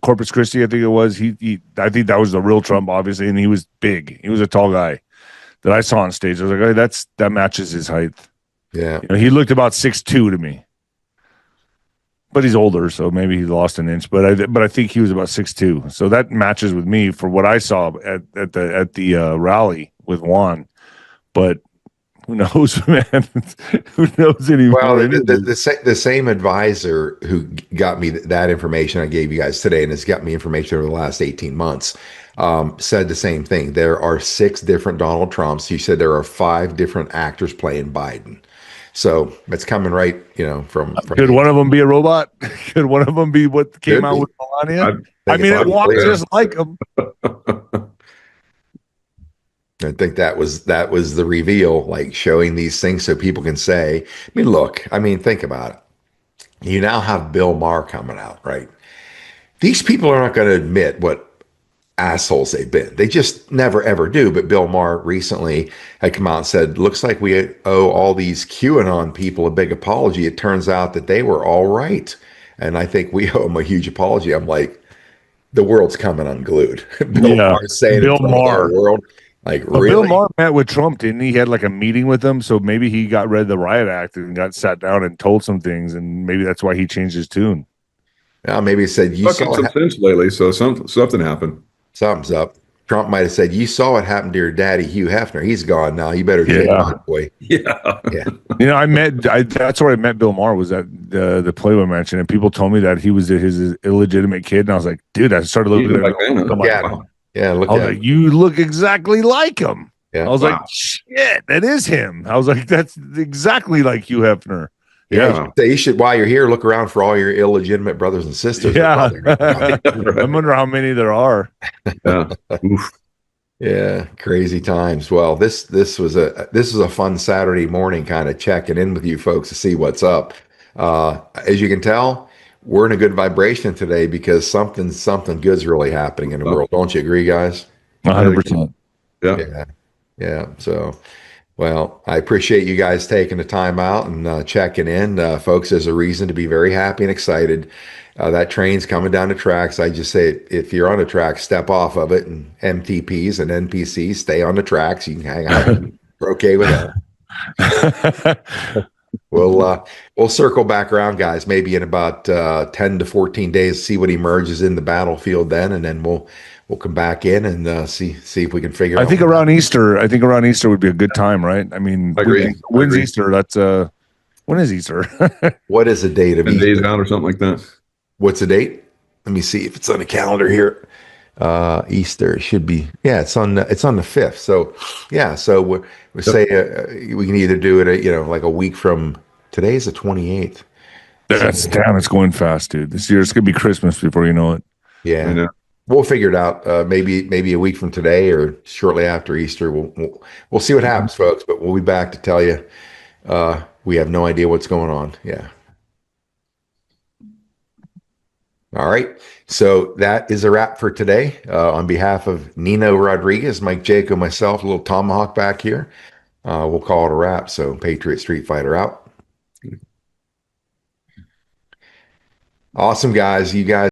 Corpus Christi, I think it was, I think that was the real Trump, obviously, and he was big. He was a tall guy that I saw on stage. I was like, oh, that matches his height. Yeah. He looked about 6'2" to me. But he's older, so maybe he lost an inch. But I think he was about 6'2". So that matches with me for what I saw at the rally with Juan. But who knows, man? Who knows anymore? Well, the same advisor who got me that information I gave you guys today, and has got me information over the last 18 months, said the same thing. There are 6 different Donald Trumps. He said there are 5 different actors playing Biden. So it's coming right, from Could one of them be a robot? Could one of them be what came out with Melania? I mean, it walks just like him. I think that was the reveal, like showing these things so people can say, think about it. You now have Bill Maher coming out, right? These people are not going to admit what assholes they've been. They just never, ever do. But Bill Maher recently had come out and said, looks like we owe all these QAnon people a big apology. It turns out that they were all right. And I think we owe them a huge apology. I'm like, the world's coming unglued. Bill Maher saying Bill Maher world. Like, really? Bill Maher met with Trump, didn't he? He had like a meeting with him. So maybe he got read the riot act and got sat down and told some things. And maybe that's why he changed his tune. Yeah, maybe he said, you saw some sense lately. So something happened. Something's up. Trump might have said, you saw what happened to your daddy, Hugh Hefner. He's gone now. You better change on, boy. Yeah. Yeah. That's where I met Bill Maher, was at the Playboy Mansion. And people told me that he was his illegitimate kid. And I was like, dude, I started looking at him. Yeah, look I was like, you look exactly like him. Yeah. I was like, shit, that is him. I was like, that's exactly like Hugh Hefner. Yeah. You should, while you're here, look around for all your illegitimate brothers and sisters. Yeah. I wonder how many there are. Yeah. Yeah. Crazy times. Well, this was a fun Saturday morning, kind of checking in with you folks to see what's up. As you can tell, we're in a good vibration today because something good's really happening in the world. Don't you agree, guys? 100%. Yeah. Yeah. So, well, I appreciate you guys taking the time out and checking in. Folks, there's a reason to be very happy and excited. That train's coming down the tracks. I just say, if you're on the track, step off of it, and MTPs and NPCs stay on the tracks. You can hang out. We're okay with that. We'll circle back around, guys, maybe in about 10 to 14 days, see what emerges in the battlefield then, and then we'll come back in and see if we can figure out. I think around Easter would be a good time, right? I mean, I agree. When's Easter? That's when is Easter? What is the date of 10 Easter? days out or something like that. What's the date? Let me see if it's on the calendar here. Easter should be, it's on the 5th. So we say we can either do it like a week from today is the 28th. Damn, it's going fast, dude. This year it's gonna be Christmas before you know it. Yeah. We'll figure it out. Maybe a week from today or shortly after Easter. We'll see what happens, folks. But we'll be back to tell you. We have no idea what's going on. Yeah. All right. So that is a wrap for today. On behalf of Nino Rodriguez, Mike Jaco, myself, a little tomahawk back here. We'll call it a wrap. So Patriot Street Fighter out. Awesome, guys. You guys.